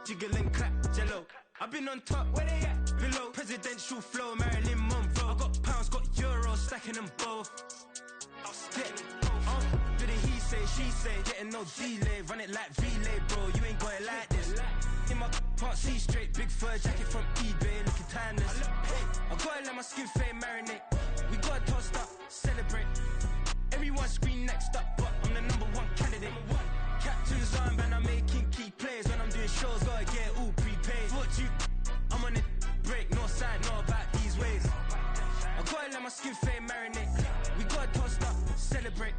jiggle and clap, jello. I've been on top, where they at? Below. Presidential flow, Marilyn Monroe. I got pounds, got euros, stacking them both. Do the he say, she say, getting no delay. Run it like relay, bro, you ain't got it like this. In my can't see straight, big fur jacket from eBay, looking timeless. I gotta let my skin fade marinate. We gotta toast up, celebrate. Everyone scream next up, but I'm the #1 candidate. Captain's armband, I'm making key plays. When I'm doing shows, gotta get all prepaid. What you, I'm on it, break, no side, no about these ways. I gotta let my skin fade marinate. We gotta toast up, celebrate.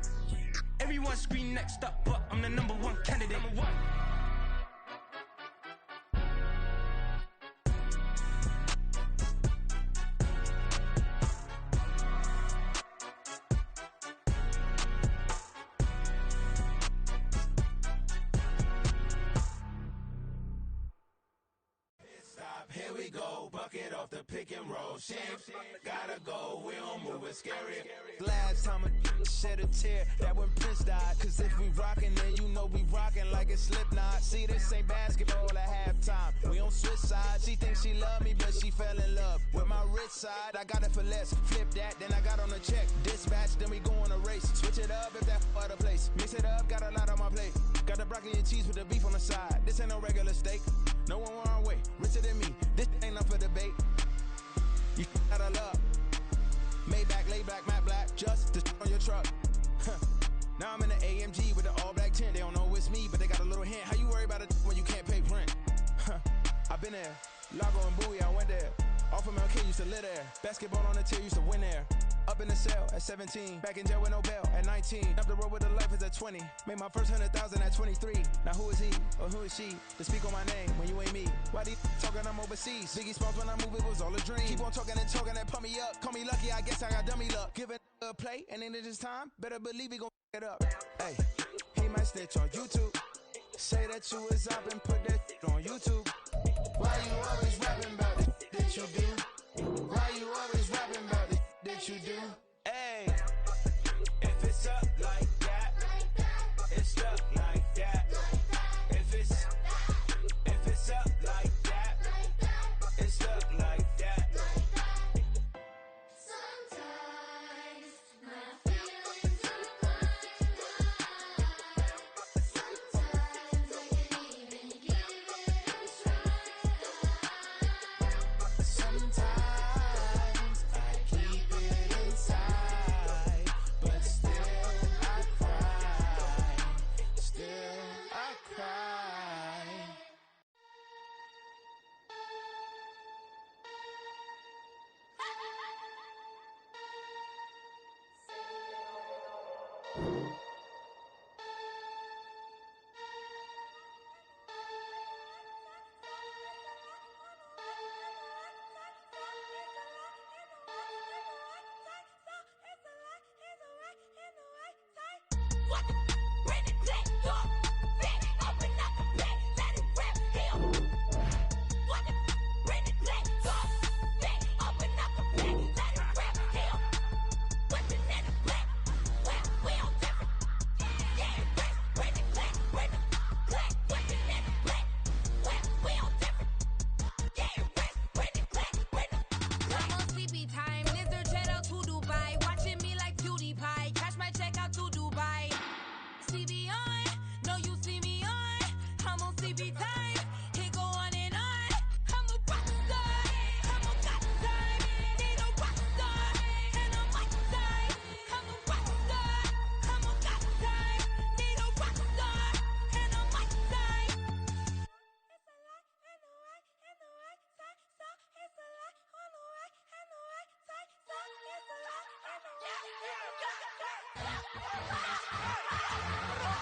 Everyone scream next up, but I'm the #1 candidate. Here we go, bucket off the pick and roll. Shit, gotta go, we don't move it, scary. Last time a shed a tear, that when Prince died. Cause if we rockin', then you know we rockin' like it's Slipknot. See, this ain't basketball at halftime. We on switch sides. She thinks she love me, but she fell in love with my rich side. I got it for less. Flip that, then I got on a check. Dispatch, then we go on a race. Switch it up if that other place. Mix it up, got a lot on my plate. Got the broccoli and cheese with the beef on the side. This ain't no regular steak. No one wrong way, richer than me. This ain't up for debate. You out of love. Maybach, lay back, matte black, just to on your truck. Now I'm in the AMG with the all black tint. They don't know it's me, but they got a little hint. How you worry about it when you can't pay rent? I've been there. Lago and Bowie, I went there. Off of MLK, used to live there. Basketball on the tier, used to win there. Up in the cell at 17. Back in jail with no bail at 19. Up the road with the life is at 20. Made my first 100,000 at 23. Now who is he or who is she to speak on my name when you ain't me? Why these talking I'm overseas? Biggie Smalls when I move, it was all a dream. Keep on talking and pump me up. Call me lucky, I guess I got dummy luck. Give it a play and then it's time. Better believe he gon' it up. Hey, he might snitch on YouTube. Say that you was up and put that on YouTube. Why you always rapping about the that you do? Why you always rapping about the that you do? Hey, if it's up like that, it's up like that. If it's up like that, it's up like that. Sometimes my feelings are blind. Sometimes I can't even give it a try. Sometimes I keep it inside, but still I cry. Still I cry. What? Bring the click, door, big, open up the bed, let it rip, here. What? Bring the click, door, big, open up the bed, let it rip, here. Whipping in the black, well, we all different. Yeah, bring the click, whipping in the black, well, we all different. Yeah, bring the click, I'm on sleepy time, lizard jet out to Dubai, watching me like PewDiePie, cash my check out to Dubai. CB on, no you see me on, I'm on CB time, it go on and on, I'm a rock star, I'm a got time, need a rock star, and I'm my side, I'm a rock star, I'm a got time, need a rock star, and I'm my side. It's a lie, and the right, and the right side, so it's a lie, on the right, and the right side, so it's a lie, and the right, and the right side.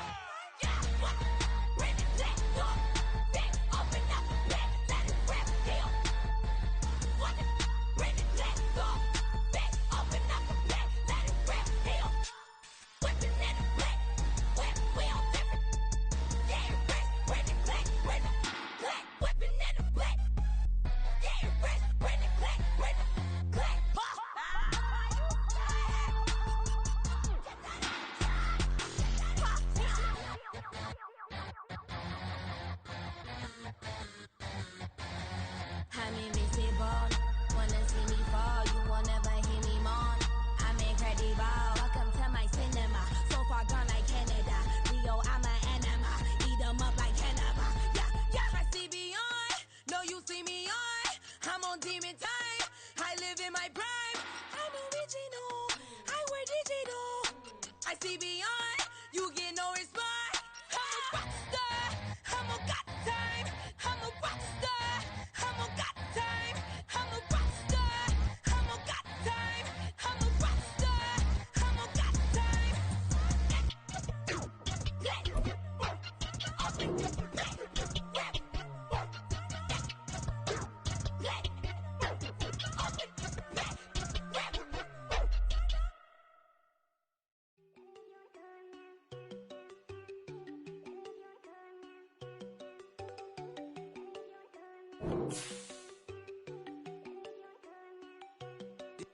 on demon time. I live in my prime. I'm original. I wear digital. I see beyond. You get no response. I'm a rock star. I'm a got time. I'm a rock star. I'm a got time. I'm a rock star. I'm a got time. I'm a rock star. I'm a got time.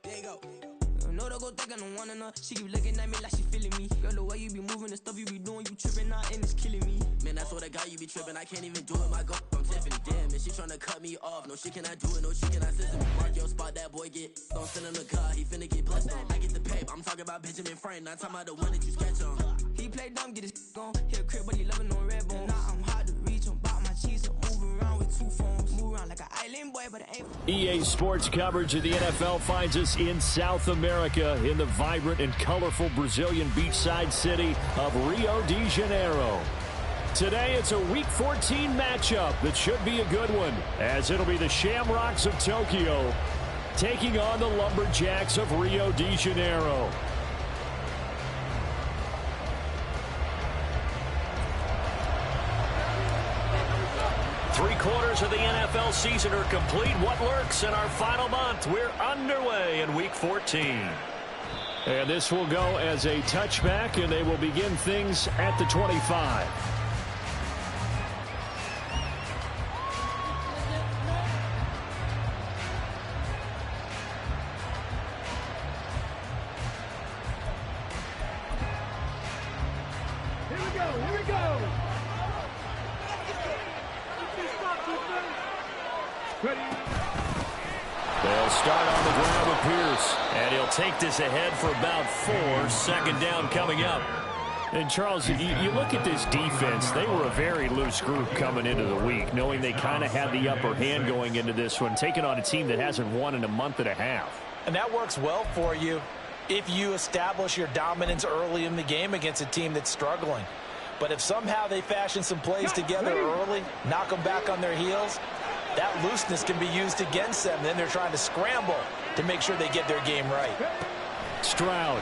There you go. No, don't go think I don't wanna know. She keep looking at me like she feeling me. Girl, the way you be moving, the stuff you be doing, you tripping out and it's killing me. Man, that's what I got, you be tripping. I can't even do it, my go from Tiffany. Damn, and she tryna cut me off. No, she cannot do it, no, she cannot scissor me. Mark your spot, that boy get. Don't send him the car, he finna get blessed on. I get the paper, I'm talking about Benjamin Franklin. Not talking about the one that you sketch on. He play dumb, get his gone. Hit a crib, but he loving on red bone. Now I'm hard to reach, I'm bout my cheese. I'm moving around with two phones. Move around like an island boy, but it ain't. EA Sports coverage of the NFL finds us in South America in the vibrant and colorful Brazilian beachside city of Rio de Janeiro. Today, it's a Week 14 matchup that should be a good one, as it'll be the Shamrocks of Tokyo taking on the Lumberjacks of Rio de Janeiro. Three-quarters of the NFL season are complete. What lurks in our final month? We're underway in Week 14. And this will go as a touchback, and they will begin things at the 25. Here we go. They'll start on the ground with Pierce, and he'll take this ahead for about 4. Second down coming up. And, Charles, you look at this defense, they were a very loose group coming into the week, knowing they kind of had the upper hand going into this one, taking on a team that hasn't won in a month and a half. And that works well for you if you establish your dominance early in the game against a team that's struggling. But if somehow they fashion some plays together early, knock them back on their heels, that looseness can be used against them. Then they're trying to scramble to make sure they get their game right. Stroud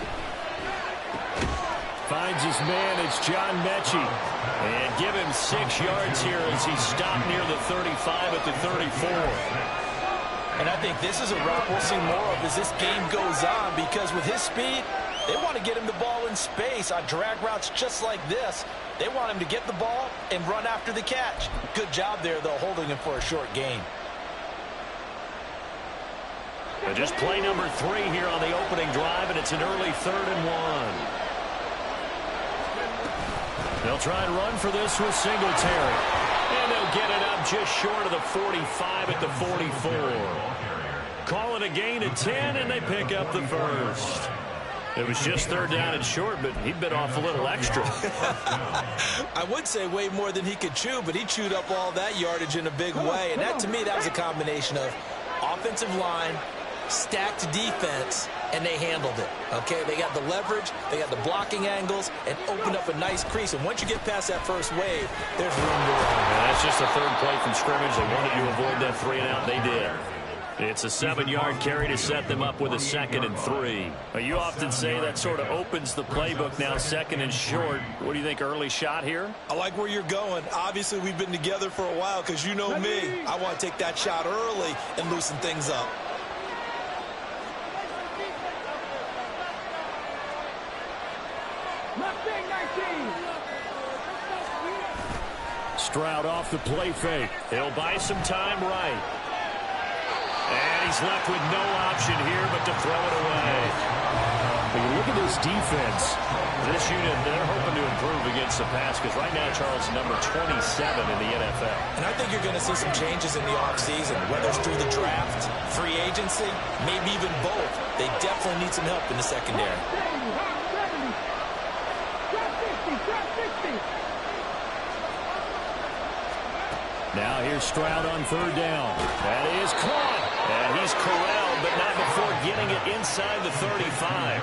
finds his man. It's John Mechie. And give him 6 yards here as he stopped near the 35 at the 34. And I think this is a route we'll see more of as this game goes on, because with his speed, they want to get him the ball in space on drag routes just like this. They want him to get the ball and run after the catch. Good job there, though, holding him for a short gain. And just play number 3 here on the opening drive, and it's an early 3rd and 1. They'll try and run for this with Singletary. And they'll get it up just short of the 45 at the 44. Call it a gain of 10, and they pick up the first. It was just 3rd down and short, but he bit off a little extra. I would say way more than he could chew, but he chewed up all that yardage in a big way. And that, to me, that was a combination of offensive line, stacked defense, and they handled it. Okay, they got the leverage, they got the blocking angles, and opened up a nice crease. And once you get past that first wave, there's room to run. And that's just the 3rd play from scrimmage. They wanted to avoid that 3 and out. They did. It's a 7-yard carry to set them up with a 2nd and 3. You often say that sort of opens the playbook now, 2nd and short. What do you think, early shot here? I like where you're going. Obviously, we've been together for a while because you know me. I want to take that shot early and loosen things up. Stroud off the play fake. He'll buy some time right. And he's left with no option here but to throw it away. When you look at this defense, this unit, they're hoping to improve against the pass because right now, Charles, number 27 in the NFL. And I think you're going to see some changes in the offseason, whether it's through the draft, free agency, maybe even both. They definitely need some help in the secondary. Now here's Stroud on 3rd down. That is caught. And he's corralled, but not before getting it inside the 35.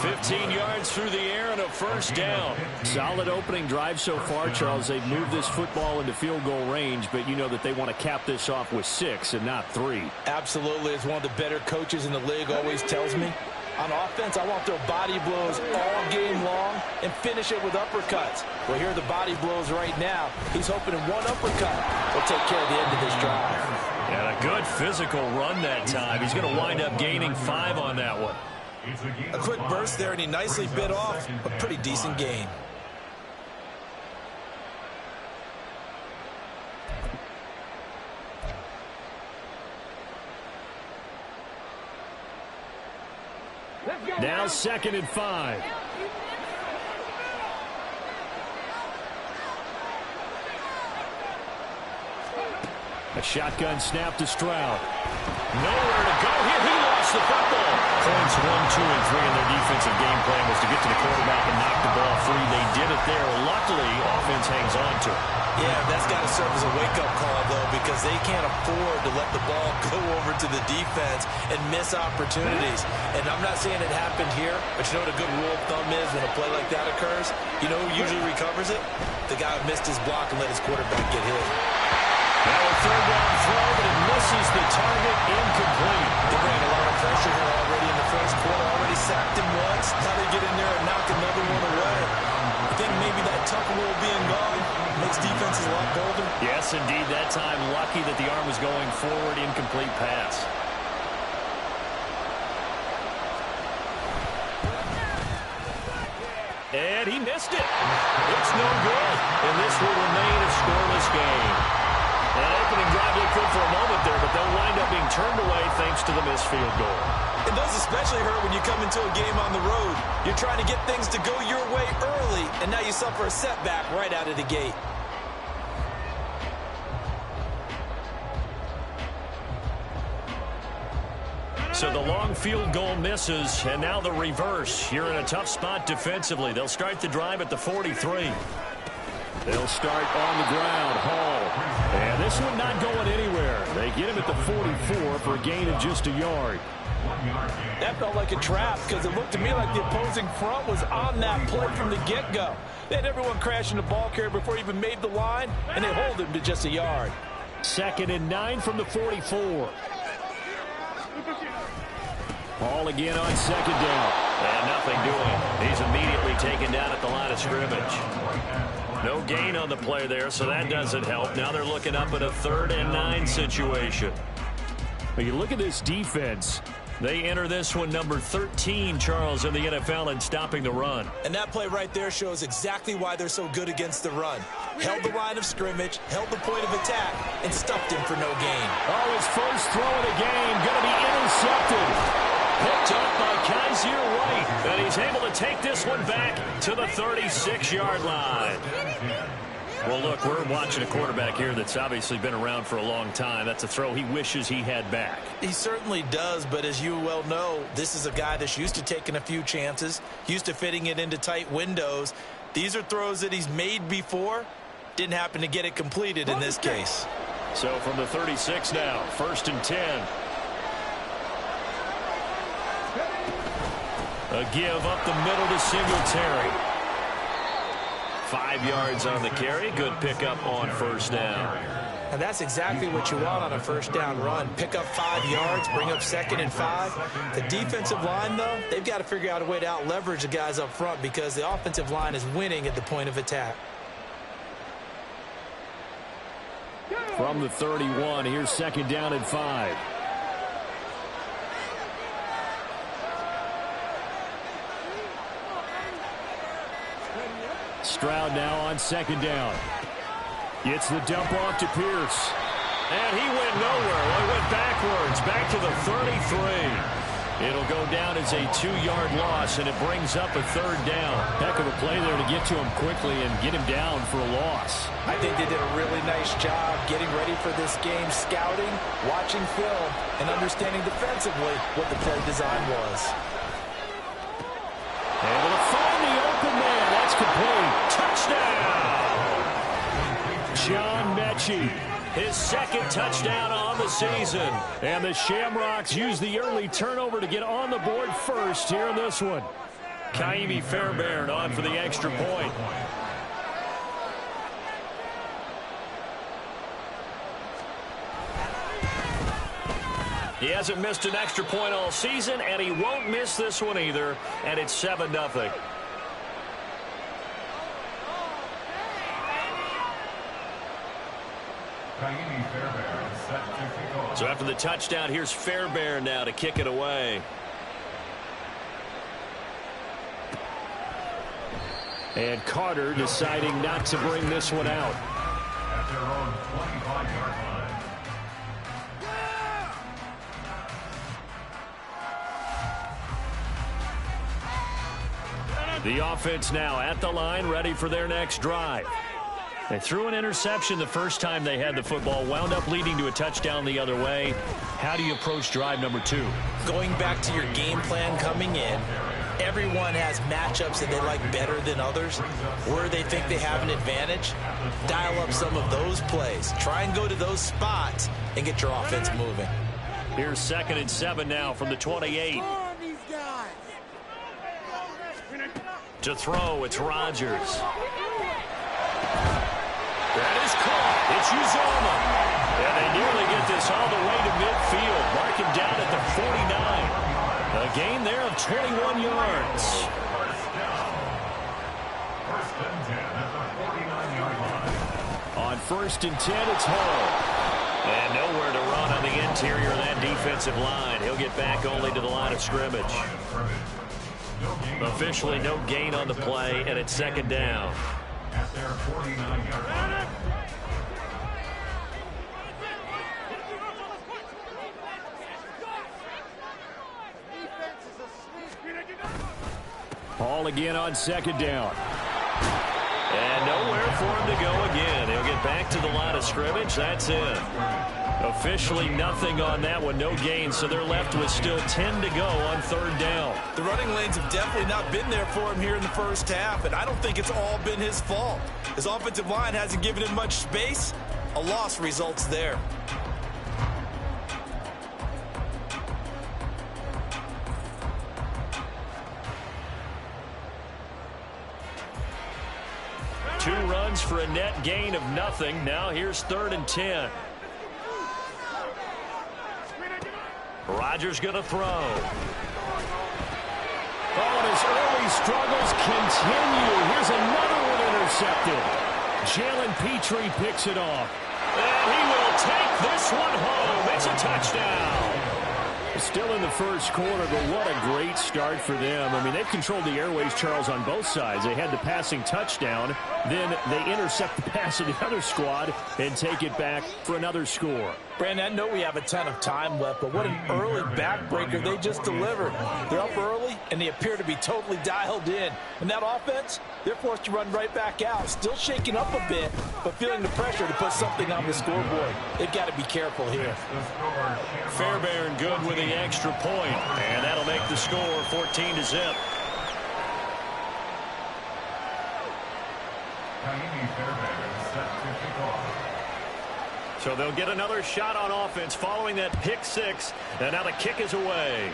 15 yards through the air and a first down. Solid opening drive so far, Charles. They've moved this football into field goal range, but you know that they want to cap this off with 6 and not 3. Absolutely. As one of the better coaches in the league always tells me, on offense, I want to throw body blows all game long and finish it with uppercuts. Well, here are the body blows right now. He's hoping in one uppercut will take care of the end of this drive. And a good physical run that time. He's going to wind up gaining 5 on that one. A quick burst there, and he nicely bit off a pretty decent gain. Now 2nd and 5. A shotgun snap to Stroud. Nowhere to go here. He lost the football. Points 1, 2, and 3 in their defensive game plan was to get to the quarterback and knock the ball free. They did it there. Luckily, offense hangs on to it. Yeah, that's got to serve as a wake-up call, though, because they can't afford to let the ball go over to the defense and miss opportunities. And I'm not saying it happened here, but you know what a good rule of thumb is when a play like that occurs? You know who usually recovers it? The guy who missed his block and let his quarterback get hit. Now a 3rd down throw, but it misses the target, incomplete. They're bringing a lot of pressure here already in the first quarter. Already sacked him once. Now they get in there and knock another one away. I think maybe that tucker rule being gone makes defenses a lot bolder. Yes, indeed. That time, lucky that the arm was going forward. Incomplete pass. And he missed it. It's no good. And this will remain a scoreless game. That opening drive looked good for a moment there, but they'll wind up being turned away thanks to the missed field goal. It does especially hurt when you come into a game on the road. You're trying to get things to go your way early, and now you suffer a setback right out of the gate. So the long field goal misses, and now the reverse. You're in a tough spot defensively. They'll start the drive at the 43. They'll start on the ground. Hall. And this one not going anywhere. They get him at the 44 for a gain of just a yard. That felt like a trap because it looked to me like the opposing front was on that play from the get-go. They had everyone crashing the ball carrier before he even made the line, and they hold him to just a yard. 2nd and 9 from the 44. Hall again on 2nd down. And nothing doing. He's immediately taken down at the line of scrimmage. No gain on the play there, so that doesn't help. Now they're looking up at a 3rd and 9 situation. But you look at this defense. They enter this one number 13, Charles, in the NFL in stopping the run. And that play right there shows exactly why they're so good against the run. Held the line of scrimmage, held the point of attack, and stuffed him for no gain. Oh, his first throw of the game going to be intercepted. Picked up by Kaiser White, and he's able to take this one back to the 36-yard line. Well, look, we're watching a quarterback here that's obviously been around for a long time. That's a throw he wishes he had back. He certainly does, but as you well know, this is a guy that's used to taking a few chances, used to fitting it into tight windows. These are throws that he's made before. Didn't happen to get it completed in this case. So from the 36 now, 1st and 10. A give up the middle to Singletary. 5 yards on the carry. Good pickup on 1st down. And that's exactly what you want on a 1st down run. Pick up 5 yards, bring up 2nd and 5. The defensive line, though, they've got to figure out a way to out-leverage the guys up front because the offensive line is winning at the point of attack. From the 31, here's 2nd down and 5. Stroud now on 2nd down. Gets the dump off to Pierce. And he went nowhere. Well, he went backwards, back to the 33. It'll go down as a 2-yard loss, and it brings up a 3rd down. Heck of a play there to get to him quickly and get him down for a loss. I think they did a really nice job getting ready for this game, scouting, watching film, and understanding defensively what the play design was. Able to find the open man. That's complete. Touchdown! John Mechie. his second touchdown on the season. And the Shamrocks use the early turnover to get on the board first here in this one. Kaimi Fairbairn on for the extra point. He hasn't missed an extra point all season, and he won't miss this one either, and it's 7-0. So after the touchdown, here's Fairbairn now to kick it away. And Carter deciding not to bring this one out. At their own 25-yard line. The offense now at the line, ready for their next drive. They threw an interception the first time they had the football, wound up leading to a touchdown the other way. How do you approach drive number 2? Going back to your game plan coming in, everyone has matchups that they like better than others. Where they think they have an advantage, dial up some of those plays. Try and go to those spots and get your offense moving. Here's 2nd and 7 now from the 28. To throw, it's Rodgers. That is caught. It's Uzomah. And they nearly get this all the way to midfield. Mark him down at the 49. A gain there of 21 yards. First and 10 at the 49-yard line. On 1st and 10, it's Hall. And nowhere to run on the interior of that defensive line. He'll get back only to the line of scrimmage. Officially no gain on the play, and it's 2nd down. At their 49-yard line. Hall again on 2nd down. And nowhere for him to go again. He'll get back to the line of scrimmage. That's it. Officially nothing on that one. No gain, so they're left with still 10 to go on 3rd down. The running lanes have definitely not been there for him here in the first half, and I don't think it's all been his fault. His offensive line hasn't given him much space. A loss results there. Two runs for a net gain of nothing. Now here's 3rd and 10. Rodgers going to throw. Oh, and his early struggles continue. Here's another one intercepted. Jalen Petrie picks it off. And he will take this one home. It's a touchdown. Still in the first quarter, but what a great start for them. I mean, they've controlled the airways, Charles, on both sides. They had the passing touchdown. Then they intercept the pass of the other squad and take it back for another score. Brandon, I know we have a ton of time left, but what an early backbreaker they just delivered. They're up early, and they appear to be totally dialed in. And that offense, they're forced to run right back out. Still shaking up a bit, but feeling the pressure to put something on the scoreboard. They've got to be careful here. Fairbairn good with the extra point, and that'll make the score 14-0. Kaimi Fairbairn set to kick off. So they'll get another shot on offense following that pick 6, and now the kick is away.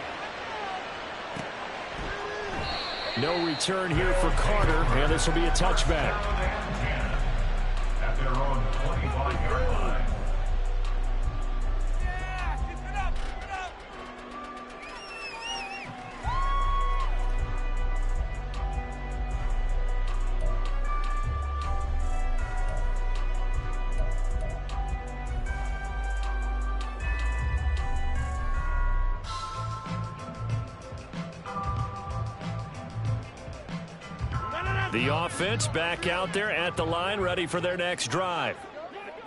No return here for Carter, and this will be a touchback. At their own 25-yard line. The offense back out there at the line, ready for their next drive.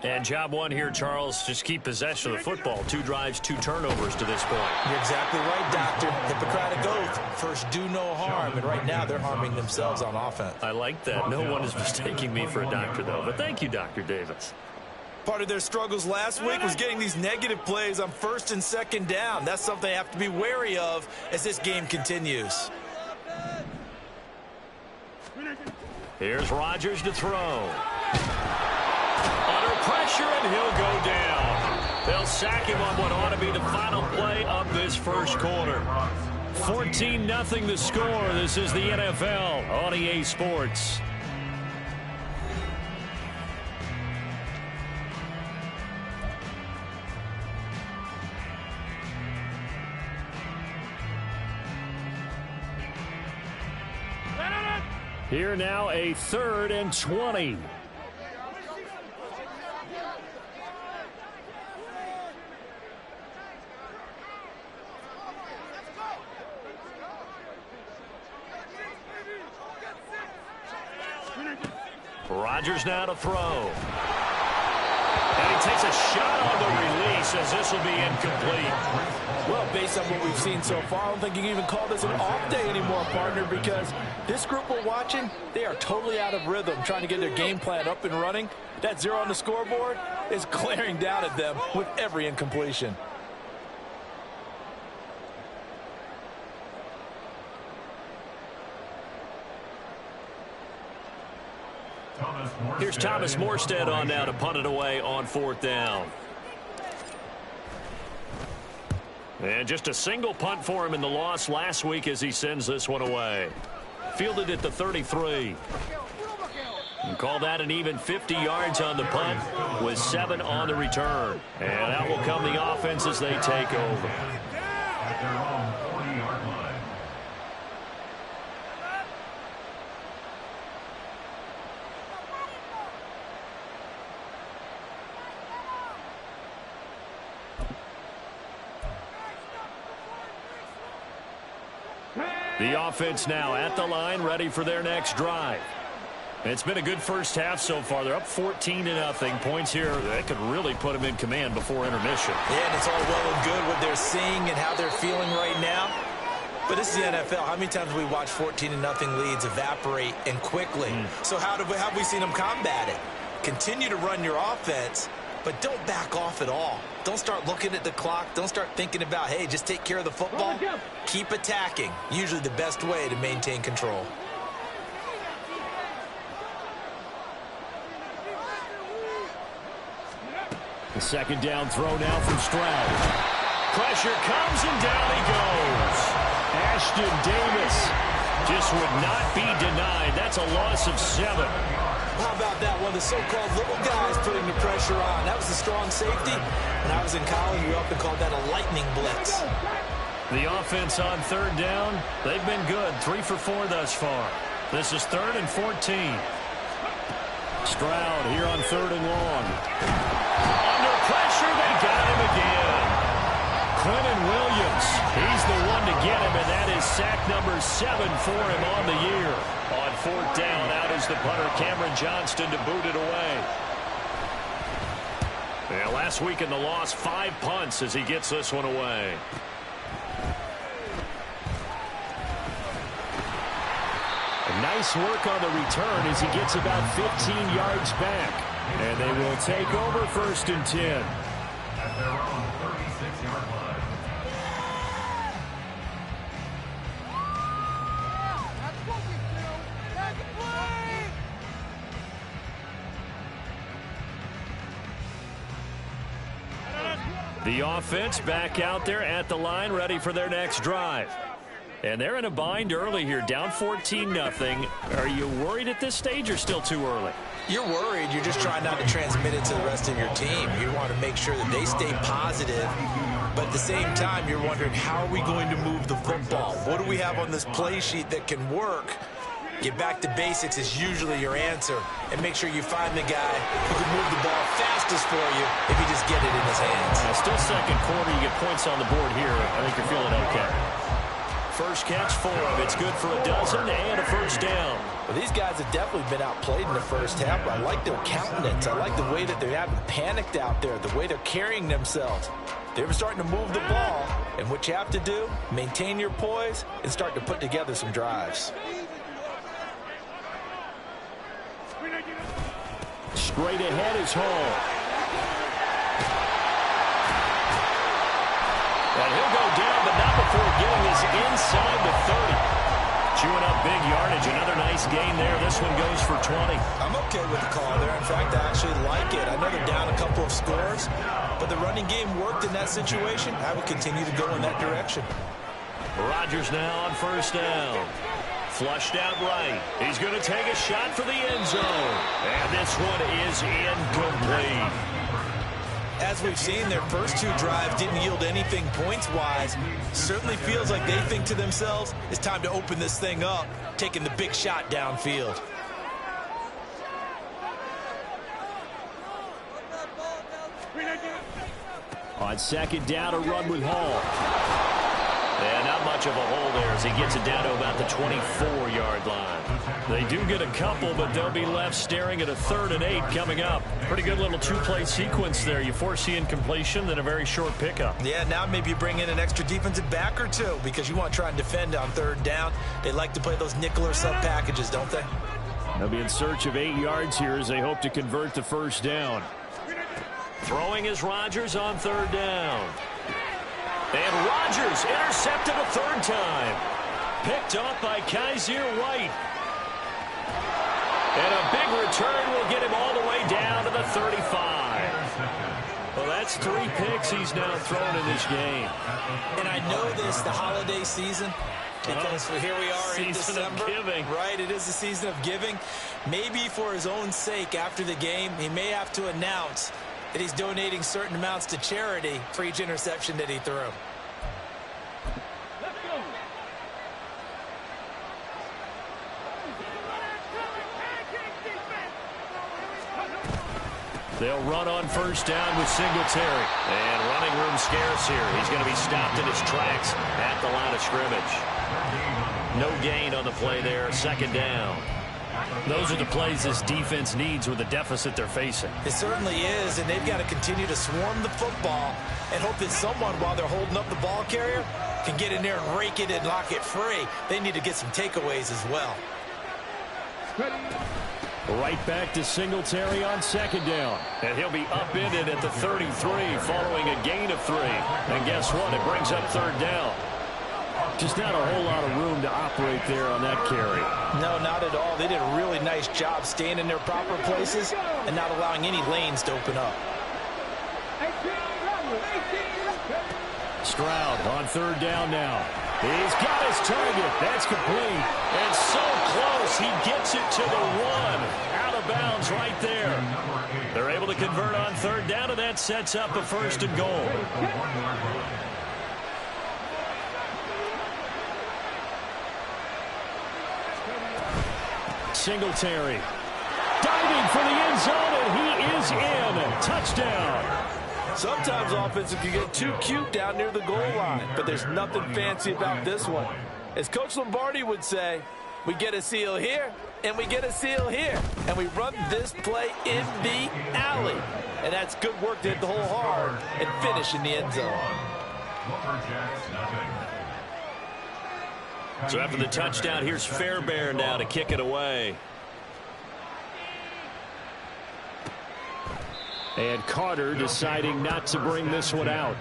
And job one here, Charles, just keep possession of the football. 2 drives, 2 turnovers to this point. You're exactly right, Doctor. Hippocratic oath. First, do no harm. And right now, they're harming themselves on offense. I like that. No one is mistaking me for a doctor, though. But thank you, Dr. Davis. Part of their struggles last week was getting these negative plays on 1st and 2nd down. That's something they have to be wary of as this game continues. Here's Rodgers to throw. Under pressure, and he'll go They'll sack him on what ought to be the final play of this first quarter. 14-0 the score. This is the NFL on EA Sports. Here now, a 3rd and 20. Rodgers now to throw. And he takes a shot on the release as this will be incomplete. Well, based on what we've seen so far, I don't think you can even call this an off day anymore, partner, because this group we're watching, they are totally out of rhythm, trying to get their game plan up and running. That 0 on the scoreboard is glaring down at them with every incompletion. Here's Thomas Morstead on now to punt it away on 4th down. And just a single punt for him in the loss last week as he sends this one away. Fielded at the 33. And call that an even 50 yards on the punt with 7 on the return. And that will come the offense as they take over. At their own 40-yard line. The offense now at the line, ready for their next drive. It's been a good first half so far. They're up 14-0. Points here, that could really put them in command before intermission. Yeah, and it's all well and good what they're seeing and how they're feeling right now. But this is the NFL. How many times have we watched 14-0 leads evaporate and quickly? So how have we seen them combat it? Continue to run your offense, but don't back off at all. Don't start looking at the clock. Don't start thinking about, hey, just take care of the football. Keep attacking. Usually the best way to maintain control. The second down throw now from Stroud. Pressure comes and down he goes. Ashton Demise just would not be denied. That's a loss of 7. How about that one? The so-called little guys putting the pressure on. That was a strong safety. When I was in college, we often called that a lightning blitz. The offense on 3rd down, they've been good. 3 for 4 thus far. This is 3rd and 14. Stroud here on 3rd and long. Under pressure, they got him again. Quentin Williams, he's the one to get him, and that is sack number 7 for him on the year. On 4th down, out is the punter, Cameron Johnston, to boot it away. Yeah, last week in the loss, 5 punts as he gets this one away. Nice work on the return as he gets about 15 yards back. And they will take over 1st and 10. At their own 36-yard line. The offense back out there at the line, ready for their next drive. And they're in a bind early here, down 14-0. Are you worried at this stage or still too early? You're worried. You're just trying not to transmit it to the rest of your team. You want to make sure that they stay positive. But at the same time, you're wondering, how are we going to move the football? What do we have on this play sheet that can work? Get back to basics is usually your answer. And make sure you find the guy who can move the ball fastest for you if you just get it in his hands. Still second quarter. You get points on the board here. I think you're feeling okay. First catch for him. It's good for a dozen and a 1st down. Well, these guys have definitely been outplayed in the first half. I like their countenance. I like the way that they haven't panicked out there, the way they're carrying themselves. They're starting to move the ball. And what you have to do, maintain your poise and start to put together some drives. Straight ahead is Hall. And he'll go down, but not before getting this inside the 30. Chewing up big yardage. Another nice gain there. This one goes for 20. I'm okay with the call there. In fact, I actually like it. I know they're down a couple of scores, but the running game worked in that situation. I would continue to go in that direction. Rodgers now on first down. Flushed out right. He's going to take a shot for the end zone. And this one is incomplete. As we've seen, their first two drives didn't yield anything points-wise. Certainly feels like they think to themselves, it's time to open this thing up, taking the big shot downfield. On second down, a run with Hall. And not much of a hole there as he gets it down to about the 24-yard line. They do get a couple, but they'll be left staring at a 3rd and 8 coming up. Pretty good little two-play sequence there. You force the incompletion, then a very short pickup. Yeah, now maybe you bring in an extra defensive back or two because you want to try and defend on 3rd down. They like to play those nickel or sub packages, don't they? They'll be in search of 8 yards here as they hope to convert the first down. Throwing is Rodgers on 3rd down. And Rodgers intercepted a 3rd time. Picked off by Kaiser White. And a big return will get him all the way down to the 35. Well, that's 3 picks he's now thrown in this game. And I know this, the holiday season, because here we are in December. Season of giving. Right, it is the season of giving. Maybe for his own sake after the game, he may have to announce that he's donating certain amounts to charity for each interception that he threw. They'll run on first down with Singletary. And running room scarce here. He's going to be stopped in his tracks at the line of scrimmage. No gain on the play there. 2nd down. Those are the plays this defense needs with the deficit they're facing. It certainly is, and they've got to continue to swarm the football and hope that someone, while they're holding up the ball carrier, can get in there and rake it and lock it free. They need to get some takeaways as well. Right back to Singletary on 2nd down. And he'll be upended at the 33 following a gain of 3. And guess what? It brings up 3rd down. Just not a whole lot of room to operate there on that carry. No, not at all. They did a really nice job staying in their proper places and not allowing any lanes to open up. Stroud on 3rd down now. He's got his target. That's complete. And so close. He gets it to the 1. Out of bounds right there. They're able to convert on 3rd down, and that sets up a 1st and goal. Singletary diving for the end zone, and he is in. Touchdown. Sometimes offenses can get too cute down near the goal line, but there's nothing fancy about this one. As Coach Lombardi would say, we get a seal here, and we get a seal here, and we run this play in the alley. And that's good work to hit the hole hard and finish in the end zone. So after the touchdown, here's Fairbairn now to kick it away. And Carter deciding not to bring this one out.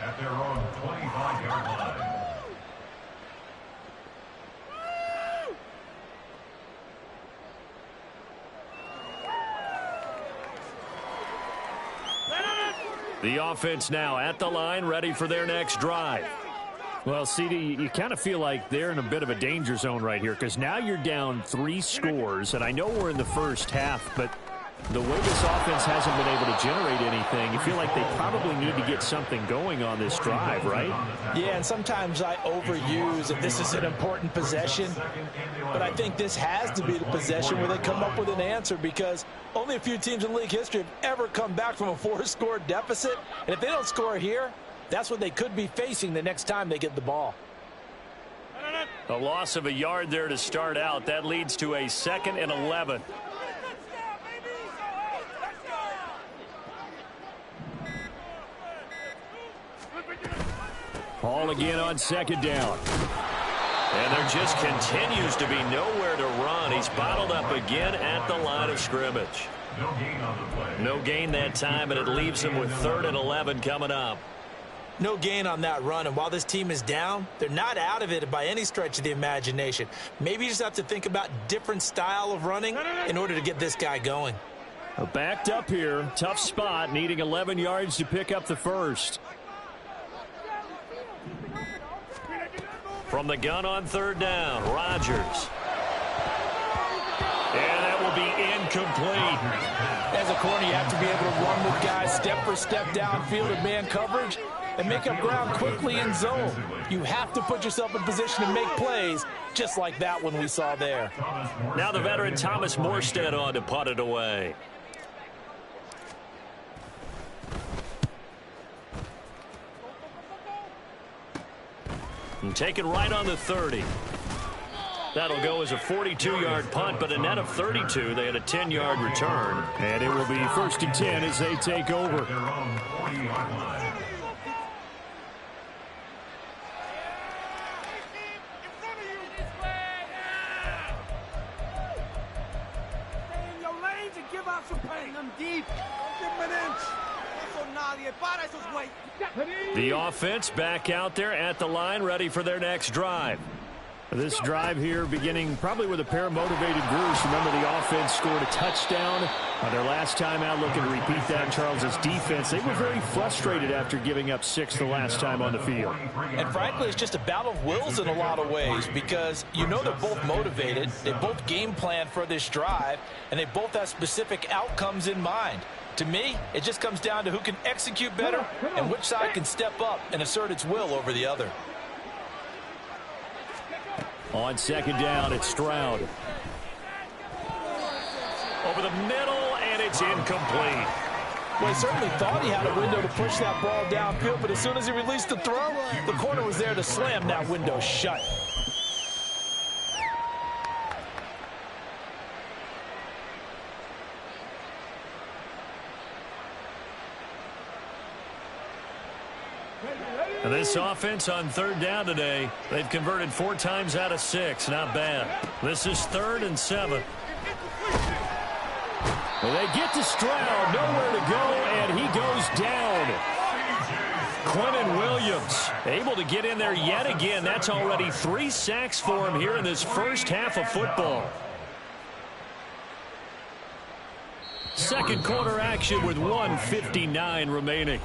At their own 25-yard line. The offense now at the line, ready for their next drive. Well, CD, you kind of feel like they're in a bit of a danger zone right here because now you're down 3 scores, and I know we're in the first half, but the way this offense hasn't been able to generate anything, you feel like they probably need to get something going on this drive, right? Yeah, and sometimes I overuse if this is an important possession, but I think this has to be the possession where they come up with an answer because only a few teams in league history have ever come back from a 4-score deficit, and if they don't score here, that's what they could be facing the next time they get the ball. A loss of a yard there to start out. That leads to a 2nd and 11. Hall again on 2nd down. And there just continues to be nowhere to run. He's bottled up again at the line of scrimmage. No gain on the play. No gain that time, and it leaves him with 3rd and 11 coming up. No gain on that run, and while this team is down, they're not out of it by any stretch of the imagination. Maybe you just have to think about different style of running in order to get this guy going. Backed up here. Tough spot, needing 11 yards to pick up the first. From the gun on third down, Rodgers. And that will be incomplete. As a corner, you have to be able to run with guys step for step downfield in man coverage and make up ground quickly in zone. You have to put yourself in position to make plays, just like that one we saw there. Now the veteran Thomas Morstead on to punt it away. And taken right on the 30. That'll go as a 42-yard punt, but a net of 32. They had a 10-yard return. And it will be 1st and 10 as they take over. The offense back out there at the line, ready for their next drive. This drive here beginning probably with a pair of motivated Bruce. Remember, the offense scored a touchdown on their last time out. Looking to repeat that. Charles's defense, they were very frustrated after giving up 6 the last time on the field. And frankly, it's just a battle of wills in a lot of ways, because you know they're both motivated. They both game plan for this drive, and they both have specific outcomes in mind. To me, it just comes down to who can execute better and which side can step up and assert its will over the other. On second down, it's Stroud. Over the middle, and it's incomplete. Well, he certainly thought he had a window to push that ball downfield, but as soon as he released the throw, the corner was there to slam that window shut. And this offense on third down today, they've converted 4 times out of 6. Not bad. This is 3rd and 7. Well, they get to Stroud, nowhere to go, and he goes down. Quentin Williams able to get in there yet again. That's already 3 sacks for him here in this first half of football. Second quarter action with 1:59 remaining.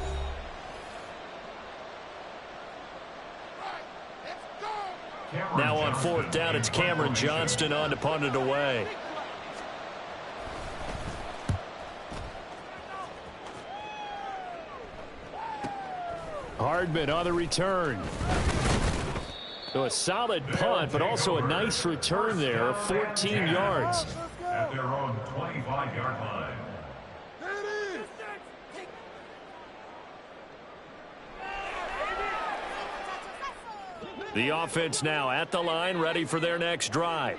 Now on 4th down, it's Cameron Johnston on to punt it away. Hardman on the return. So a solid punt, but also a nice return there of 14 yards. At their own 25-yard line. The offense now at the line, ready for their next drive.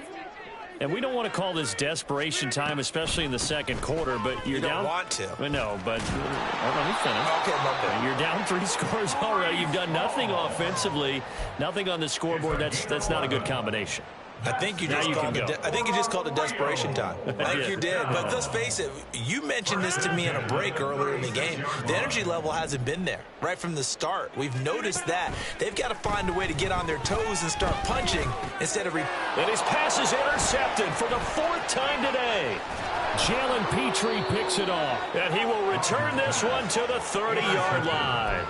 And we don't want to call this desperation time, especially in the second quarter, but you're down. You don't want to. No, but let me finish. Okay, you're down 3 scores already. You've done nothing offensively, nothing on the scoreboard. That's not a good combination. I think you just called it desperation time. I think you did. But let's face it, you mentioned this to me in a break earlier in the game. The energy level hasn't been there right from the start. We've noticed that. They've got to find a way to get on their toes and start punching instead of... And his pass is intercepted for the 4th time today. Jalen Petrie picks it off, and he will return this one to the 30-yard line.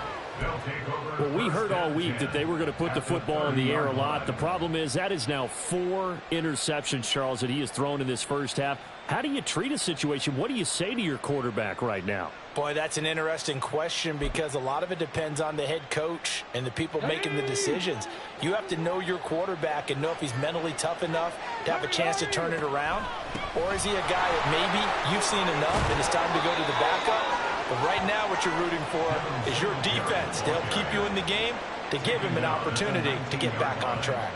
Well, we heard all week that they were going to put the football in the air a lot. The problem is that is now 4 interceptions, Charles, that he has thrown in this first half. How do you treat a situation? What do you say to your quarterback right now? Boy, that's an interesting question, because a lot of it depends on the head coach and the people making the decisions. You have to know your quarterback and know if he's mentally tough enough to have a chance to turn it around, or is he a guy that maybe you've seen enough and it's time to go to the backup? But right now what you're rooting for is your defense to help keep you in the game, to give him an opportunity to get back on track.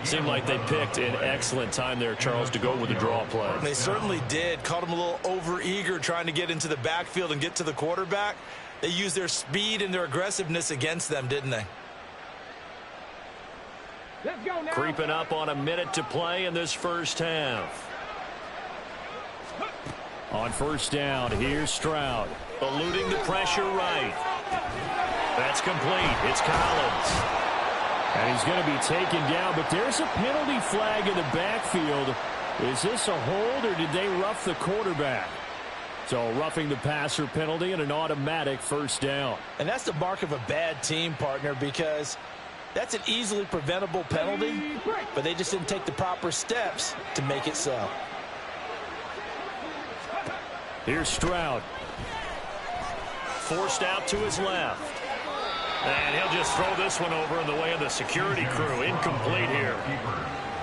Seemed like they picked an excellent time there, Charles, to go with the draw play. They certainly did. Caught him a little over-eager trying to get into the backfield and get to the quarterback. They used their speed and their aggressiveness against them, didn't they? Let's go now. Creeping up on a minute to play in this first half. On first down, here's Stroud. Eluding the pressure right. That's complete. It's Collins. And he's going to be taken down, but there's a penalty flag in the backfield. Is this a hold, or did they rough the quarterback? So roughing the passer penalty and an automatic first down. And that's the mark of a bad team, partner, because that's an easily preventable penalty, but they just didn't take the proper steps to make it so. Here's Stroud. Forced out to his left. And he'll just throw this one over in the way of the security crew. Incomplete here.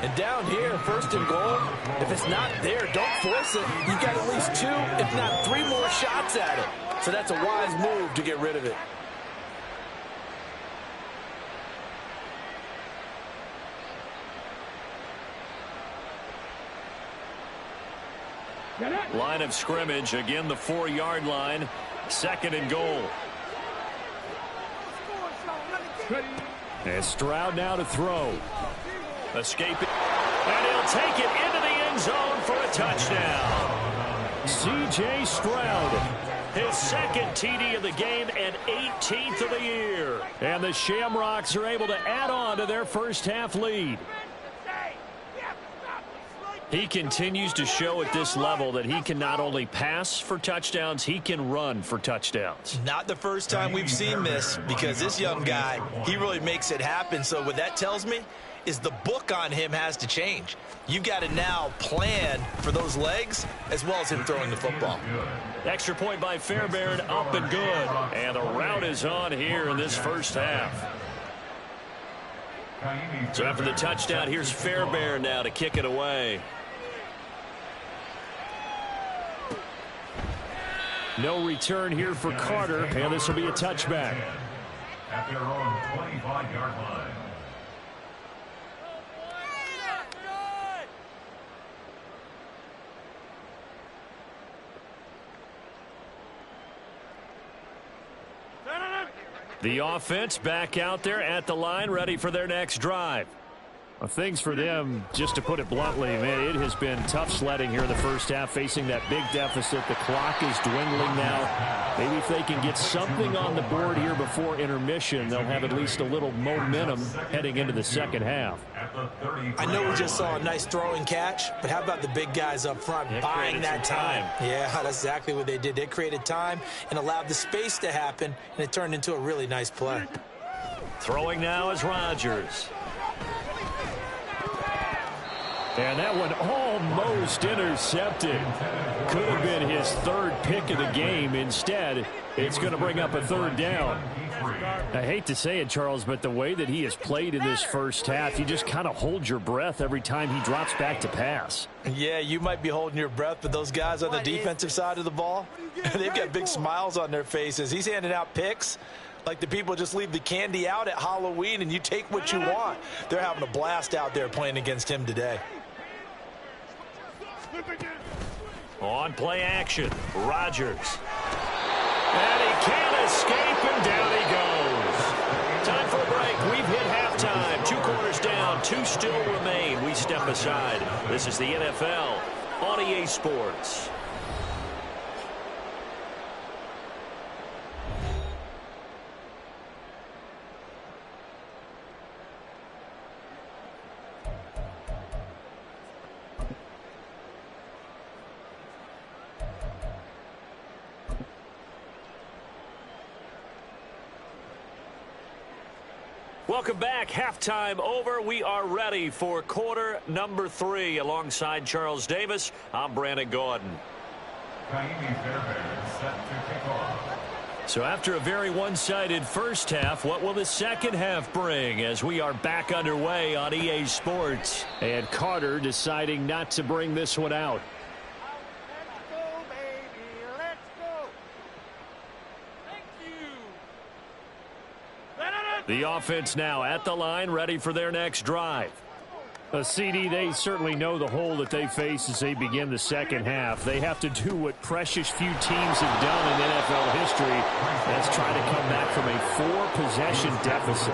And down here, first and goal, if it's not there, don't force it. You've got at least 2, if not 3 more shots at it. So that's a wise move to get rid of it. Line of scrimmage, again the 4-yard line. Second and goal. And Stroud now to throw. Escaping. And he'll take it into the end zone for a touchdown. C.J. Stroud. His second TD of the game and 18th of the year. And the Shamrocks are able to add on to their first half lead. He continues to show at this level that he can not only pass for touchdowns, he can run for touchdowns. Not the first time we've seen this, because this young guy, he really makes it happen. So what that tells me is the book on him has to change. You've got to now plan for those legs as well as him throwing the football. Extra point by Fairbairn, up and good. And the route is on here in this first half. So after the touchdown, here's Fairbairn now to kick it away. No return here for Carter, and this will be a touchback. At their own 25-yard line. The offense back out there at the line, ready for their next drive. Well, things for them, just to put it bluntly, man, it has been tough sledding here in the first half, facing that big deficit. The clock is dwindling now. Maybe if they can get something on the board here before intermission, they'll have at least a little momentum heading into the second half. I know we just saw a nice throwing catch, but how about the big guys up front buying that time? Yeah, that's exactly what they did. They created time and allowed the space to happen, and it turned into a really nice play. Throwing now is Rodgers. And that one almost intercepted. Could have been his third pick of the game. Instead, it's going to bring up a third down. I hate to say it, Charles, but the way that he has played in this first half, you just kind of hold your breath every time he drops back to pass. Yeah, you might be holding your breath, but those guys on the defensive side of the ball, they've got big smiles on their faces. He's handing out picks like the people just leave the candy out at Halloween and you take what you want. They're having a blast out there playing against him today. On play action, Rodgers. And he can't escape, and down he goes. Time for a break. We've hit halftime. 2 quarters down, 2 still remain. We step aside. This is the NFL on EA Sports. Welcome back. Halftime over. We are ready for quarter number 3. Alongside Charles Davis, I'm Brandon Gordon. So after a very one-sided first half, what will the second half bring as we are back underway on EA Sports? And Carter deciding not to bring this one out. The offense now at the line, ready for their next drive. CD, they certainly know the hole that they face as they begin the second half. They have to do what precious few teams have done in NFL history. That's try to come back from a 4-possession deficit.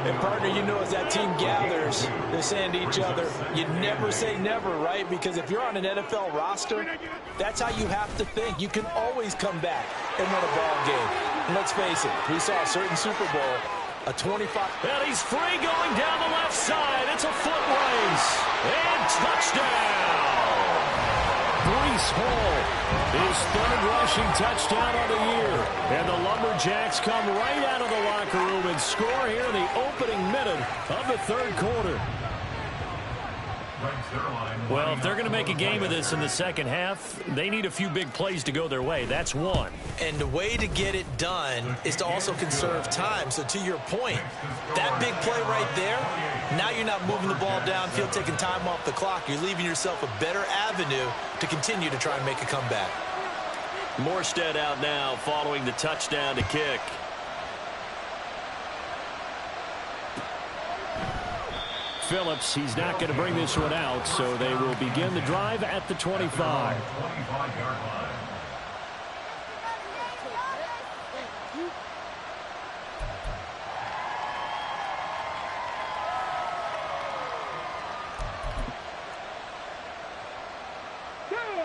And, partner, you know as that team gathers, they're saying to each other, you never say never, right? Because if you're on an NFL roster, that's how you have to think. You can always come back and win a ball game. And let's face it, we saw a certain Super Bowl, a 25. And he's free going down the left side. It's a foot race. And touchdown. Breece Hall, his third rushing touchdown of the year. And the Lumberjacks come right out of the locker room and score here in the opening minute of the third quarter. Well, if they're going to make a game of this in the second half, they need a few big plays to go their way. That's one. And the way to get it done is to also conserve time. So to your point, that big play right there, now you're not moving the ball downfield, taking time off the clock. You're leaving yourself a better avenue to continue to try and make a comeback. Morstead out now following the touchdown to kick. Phillips, he's not going to bring this one out, so they will begin the drive at the 25.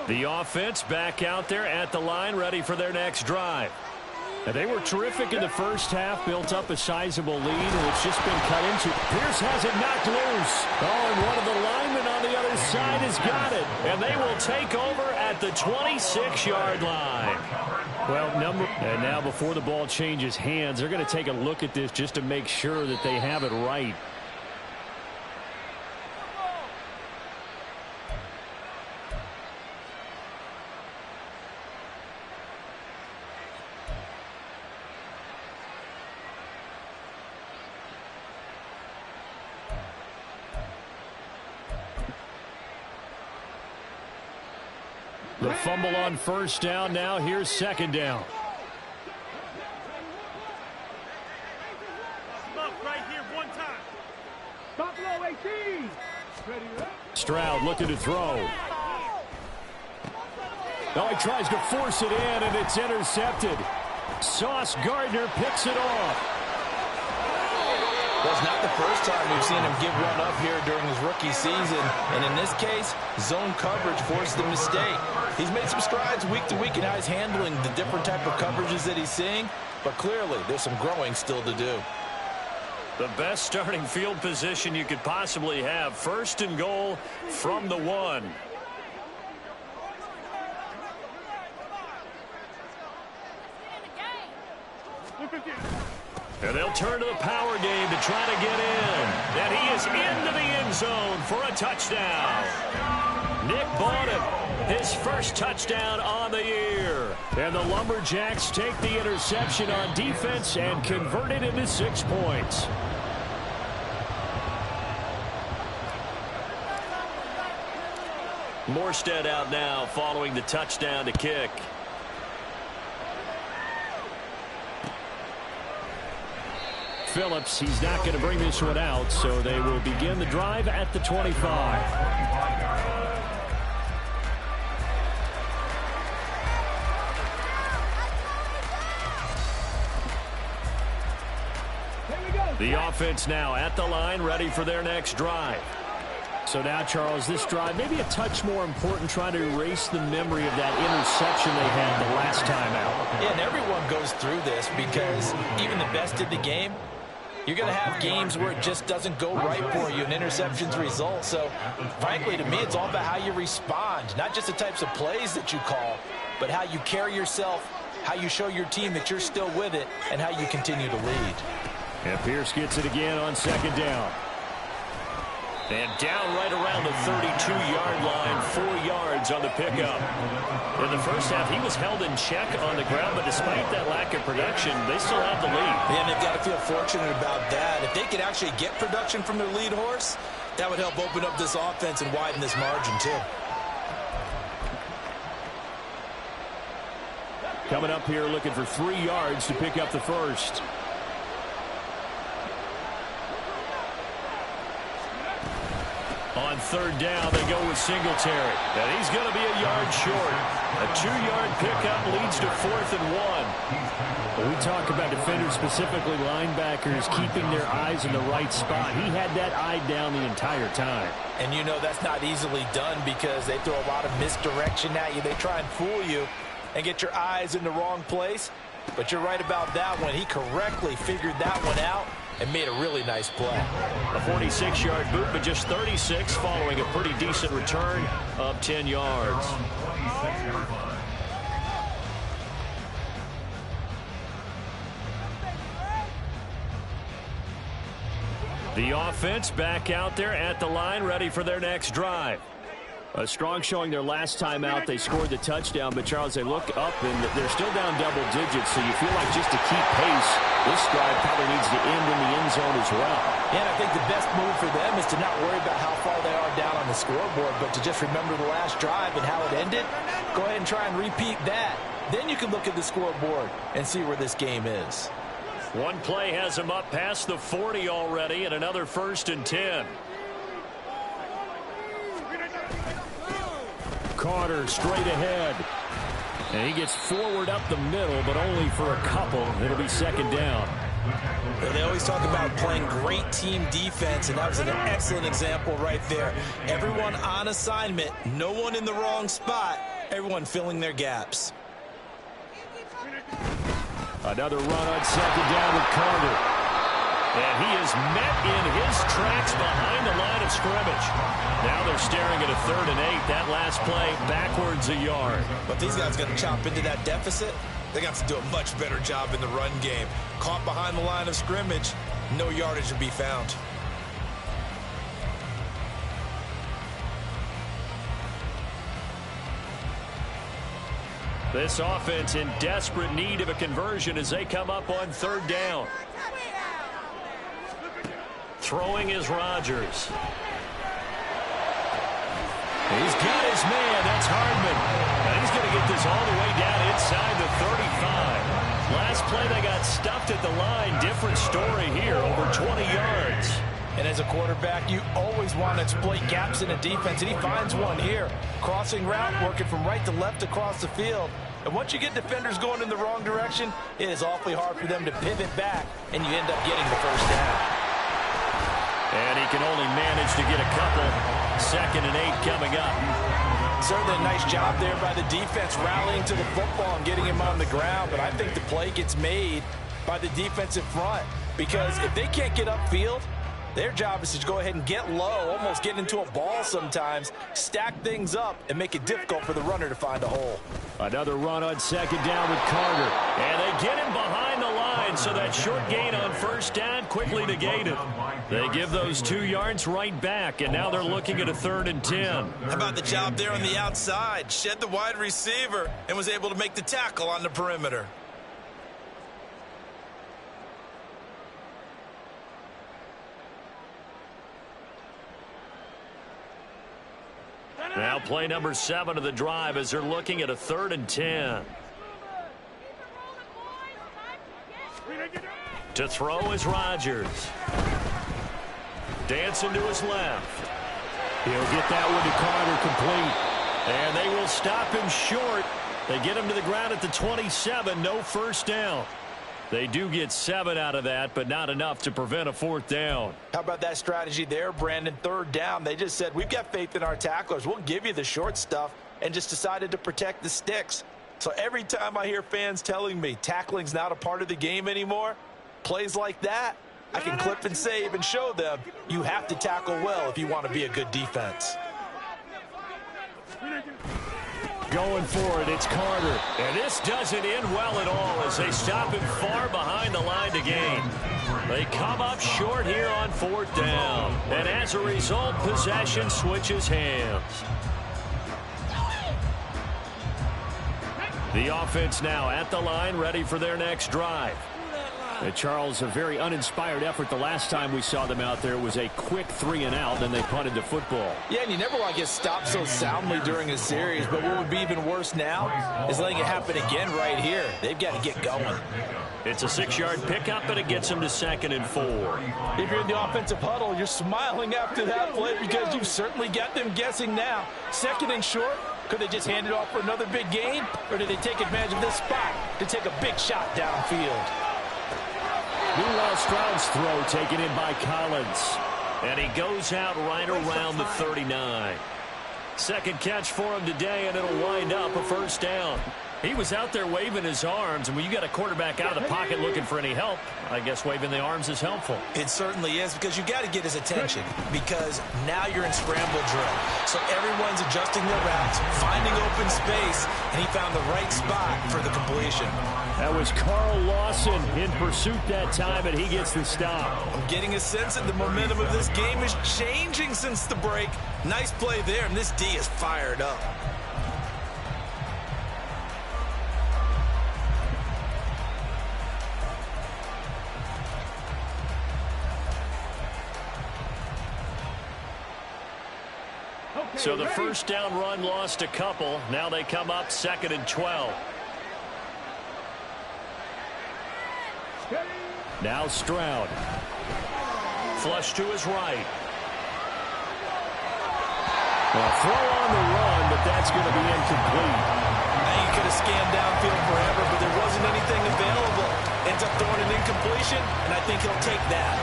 The offense back out there at the line, ready for their next drive. And they were terrific in the first half, built up a sizable lead, and it's just been cut into. Pierce has it knocked loose. Oh, and one of the linemen on the other side has got it. And they will take over at the 26-yard line. Well, and now before the ball changes hands, they're going to take a look at this just to make sure that they have it right. The fumble on first down. Now here's second down. Right here, one time. Stop low, 18. Stroud looking to throw. Oh, he tries to force it in, and it's intercepted. Sauce Gardner picks it off. Well, it's not the first time we've seen him give one up here during his rookie season. And in this case, zone coverage forced the mistake. He's made some strides week to week in how he's handling the different type of coverages that he's seeing. But clearly, there's some growing still to do. The best starting field position you could possibly have. First and goal from the 1. And they'll turn to the power game to try to get in. And he is into the end zone for a touchdown. Nick Bonnett, his first touchdown on the year. And the Lumberjacks take the interception on defense and convert it into 6 points. Morstead out now following the touchdown to kick. Phillips, he's not going to bring this one out, so they will begin the drive at the 25. The offense now at the line, ready for their next drive. So now, Charles, this drive maybe a touch more important, trying to erase the memory of that interception they had the last time out. Yeah, and everyone goes through this because even the best in the game, you're going to have games where it just doesn't go right for you and interceptions result. So, frankly, to me, it's all about how you respond, not just the types of plays that you call, but how you carry yourself, how you show your team that you're still with it, and how you continue to lead. And Pierce gets it again on second down. And down right around the 32-yard line, 4 yards on the pickup. In the first half, he was held in check on the ground, but despite that lack of production, they still have the lead. Yeah, and they've got to feel fortunate about that. If they could actually get production from their lead horse, that would help open up this offense and widen this margin, too. Coming up here looking for 3 yards to pick up the first. On third down, they go with Singletary. And he's going to be a yard short. A 2-yard pickup leads to 4th and 1. When we talk about defenders, specifically linebackers, keeping their eyes in the right spot, he had that eye down the entire time. And you know that's not easily done because they throw a lot of misdirection at you. They try and fool you and get your eyes in the wrong place. But you're right about that one. He correctly figured that one out and made a really nice play. A 46-yard boot, but just 36 following a pretty decent return of 10 yards. The offense back out there at the line, ready for their next drive. A strong showing their last time out. They scored the touchdown, but Charles, they look up and they're still down double digits, so you feel like just to keep pace, this drive probably needs to end in the end zone as well. And I think the best move for them is to not worry about how far they are down on the scoreboard, but to just remember the last drive and how it ended. Go ahead and try and repeat that. Then you can look at the scoreboard and see where this game is. One play has him up past the 40 already, and another 1st and 10. Carter straight ahead. And he gets forward up the middle, but only for a couple. It'll be 2nd down. They always talk about playing great team defense, and that was an excellent example right there. Everyone on assignment, no one in the wrong spot, everyone filling their gaps. Another run on 2nd down with Carter. And he is met in his tracks behind the line of scrimmage. Now they're staring at a 3rd and 8. That last play backwards a yard. But these guys got to chop into that deficit. They got to do a much better job in the run game. Caught behind the line of scrimmage, no yardage to be found. This offense in desperate need of a conversion as they come up on 3rd down. Throwing is Rodgers. He's got his man. That's Hardman. And he's going to get this all the way down inside the 35. Last play they got stuffed at the line. Different story here. Over 20 yards. And as a quarterback, you always want to exploit gaps in a defense, and he finds one here. Crossing route, working from right to left across the field. And once you get defenders going in the wrong direction, it is awfully hard for them to pivot back, and you end up getting the 1st down. And he can only manage to get a couple. 2nd and 8 coming up. Certainly a nice job there by the defense rallying to the football and getting him on the ground, but I think the play gets made by the defensive front, because if they can't get upfield, their job is to go ahead and get low, almost get into a ball sometimes, stack things up, and make it difficult for the runner to find a hole. Another run on 2nd down with Carter. And they get him behind the line, so that short gain on 1st down quickly negated. They give those 2 yards right back, and now they're looking at a 3rd and 10. How about the job there on the outside? Shed the wide receiver and was able to make the tackle on the perimeter. Now play number 7 of the drive as they're looking at a 3rd and 10. To throw is Rodgers. Dancing to his left. He'll get that one to Carter complete. And they will stop him short. They get him to the ground at the 27. No 1st down. They do get 7 out of that, but not enough to prevent a 4th down. How about that strategy there, Brandon? 3rd down. They just said, we've got faith in our tacklers. We'll give you the short stuff, and just decided to protect the sticks. So every time I hear fans telling me tackling's not a part of the game anymore, plays like that, I can clip and save and show them you have to tackle well if you want to be a good defense. Going for it, it's Carter. And this doesn't end well at all as they stop him far behind the line to gain. They come up short here on 4th down. And as a result, possession switches hands. The offense now at the line, ready for their next drive. Charles, a very uninspired effort the last time we saw them out there. It was a quick 3 and out, then they punted the football. Yeah, and you never want to get stopped so soundly during a series, but what would be even worse now is letting it happen again right here. They've got to get going. It's a 6-yard pickup, and it gets them to 2nd and 4. If you're in the offensive huddle, you're smiling after that play because you've certainly got them guessing now. 2nd and short. Could they just hand it off for another big gain, or did they take advantage of this spot to take a big shot downfield? Meanwhile, Stroud's throw taken in by Collins. And he goes out right around the 39. Second catch for him today, and it'll wind up a 1st down. He was out there waving his arms, and when you got a quarterback out of the pocket looking for any help, I guess waving the arms is helpful. It certainly is, because you got to get his attention, because now you're in scramble drill. So everyone's adjusting their routes, finding open space, and he found the right spot for the completion. That was Carl Lawson in pursuit that time, and he gets the stop. I'm getting a sense that the momentum of this game is changing since the break. Nice play there, and this D is fired up. So the first down run lost a couple. Now they come up 2nd and 12. Now Stroud. Flush to his right. Well, throw on the run, but that's going to be incomplete. Now you could have scanned downfield forever, but there wasn't anything available. Ends up throwing an incompletion, and I think he'll take that.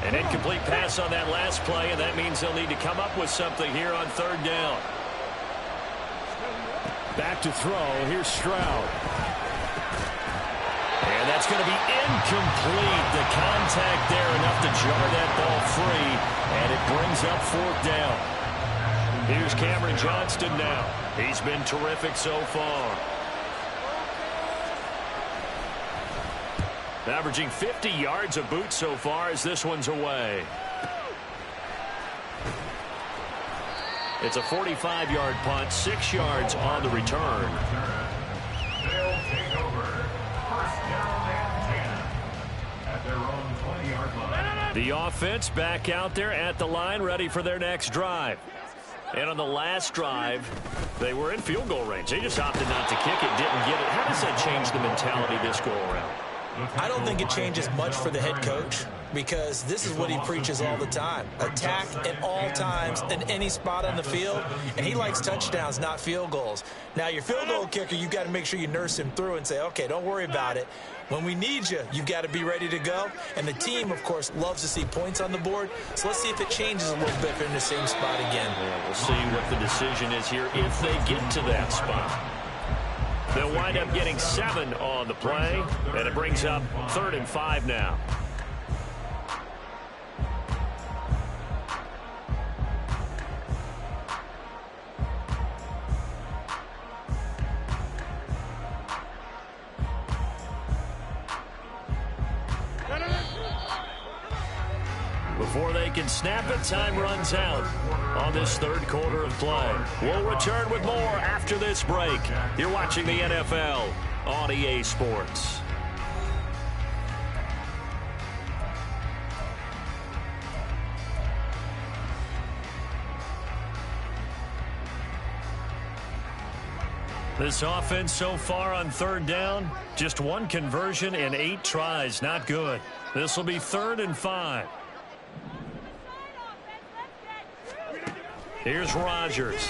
An incomplete pass on that last play, and that means they'll need to come up with something here on 3rd down. Back to throw. Here's Stroud. And that's going to be incomplete. The contact there enough to jar that ball free, and it brings up 4th down. Here's Cameron Johnston now. He's been terrific so far. Averaging 50 yards a boot so far as this one's away. It's a 45-yard punt, 6 yards on the return. They'll take over. 1st down and 10 at their own 20-yard line. The offense back out there at the line, ready for their next drive. And on the last drive, they were in field goal range. They just opted not to kick it, didn't get it. How does that change the mentality this go around? I don't think it changes much for the head coach, because this is what he preaches all the time. Attack at all times in any spot on the field, and he likes touchdowns, not field goals. Now, your field goal kicker, you've got to make sure you nurse him through and say, okay, don't worry about it. When we need you, you've got to be ready to go. And the team, of course, loves to see points on the board. So let's see if it changes a little bit if they're in the same spot again. Yeah, we'll see what the decision is here if they get to that spot. They'll wind up getting 7 on the play, and it brings up 3rd and 5 now. Before they can snap it, time runs out on this 3rd quarter of play. We'll return with more after this break. You're watching the NFL on EA Sports. This offense so far on 3rd down, just 1 conversion and 8 tries. Not good. This will be 3rd and 5. Here's Rodgers.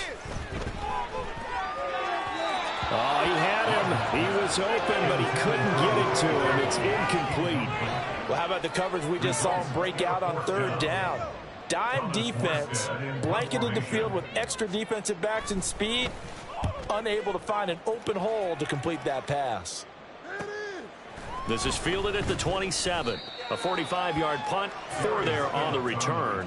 Oh, he had him. He was open, but he couldn't get it to him. It's incomplete. Well, how about the coverage we just saw him break out on 3rd down? Dime defense, blanketed the field with extra defensive backs and speed, unable to find an open hole to complete that pass. This is fielded at the 27. A 45-yard punt, 4 there on the return.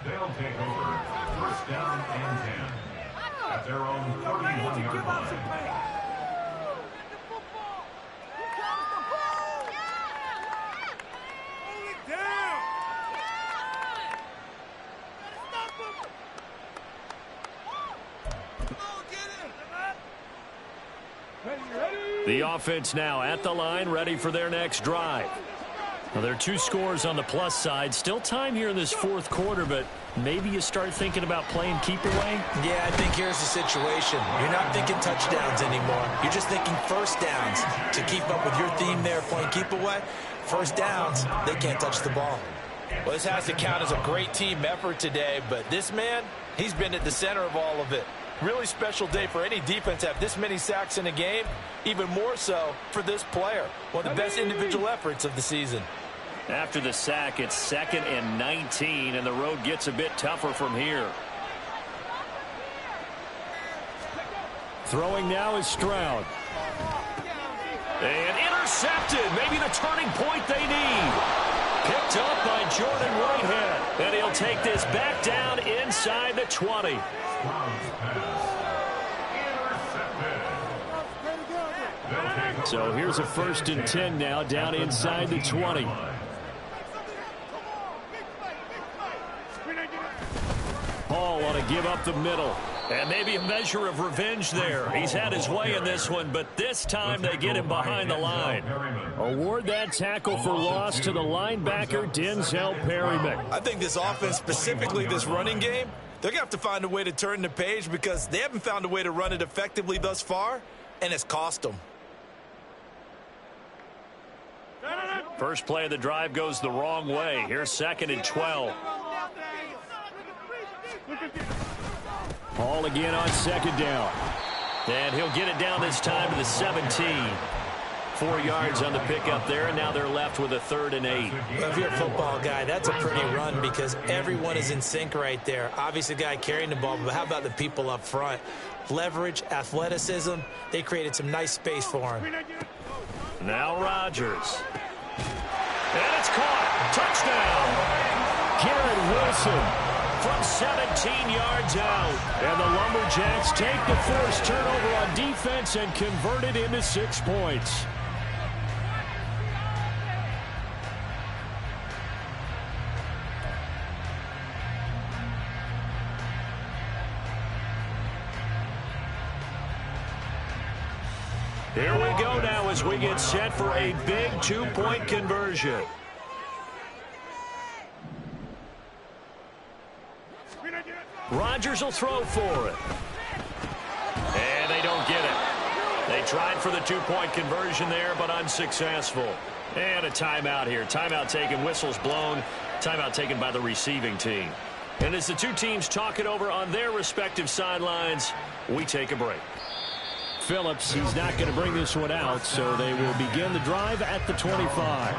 They'll take over. 1st down and 10 at their own 31-yard line. The offense now at the line, ready for their next drive. Now, there are 2 scores on the plus side. Still time here in this 4th quarter, but maybe you start thinking about playing keep away? Yeah, I think here's the situation. You're not thinking touchdowns anymore. You're just thinking 1st downs. To keep up with your theme there, playing keep away, 1st downs, they can't touch the ball. Well, this has to count as a great team effort today, but this man, he's been at the center of all of it. Really special day for any defense to have this many sacks in a game, even more so for this player. One of the best individual efforts of the season. After the sack, it's 2nd and 19, and the road gets a bit tougher from here. Throwing now is Stroud. And intercepted. Maybe the turning point they need. Picked up by Jordan Whitehead. And he'll take this back down inside the 20. So here's a 1st and 10 now down inside the 20. Hall want to give up the middle. And maybe a measure of revenge there. He's had his way in this one, but this time they get him behind the line. Award that tackle for loss to the linebacker, Denzel Perryman. I think this offense, specifically this running game, they're going to have to find a way to turn the page because they haven't found a way to run it effectively thus far, and it's cost them. First play of the drive goes the wrong way. Here's 2nd and 12. Hall again on 2nd down. And he'll get it down this time to the 17. 4 yards on the pickup there, and now they're left with a 3rd and 8. Well, if you're a football guy, that's a pretty run because everyone is in sync right there. Obviously, the guy carrying the ball, but how about the people up front? Leverage, athleticism, they created some nice space for him. Now Rodgers. And it's caught. Touchdown. Garrett Wilson from 17 yards out. And the Lumberjacks take the forced turnover on defense and convert it into 6 points. Here we go now as we get set for a big 2-point conversion. Rodgers will throw for it. And they don't get it. They tried for the 2-point conversion there, but unsuccessful. And a timeout here. Timeout taken, whistles blown. Timeout taken by the receiving team. And as the two teams talk it over on their respective sidelines, we take a break. Phillips, he's not going to bring this one out, so they will begin the drive at the 25.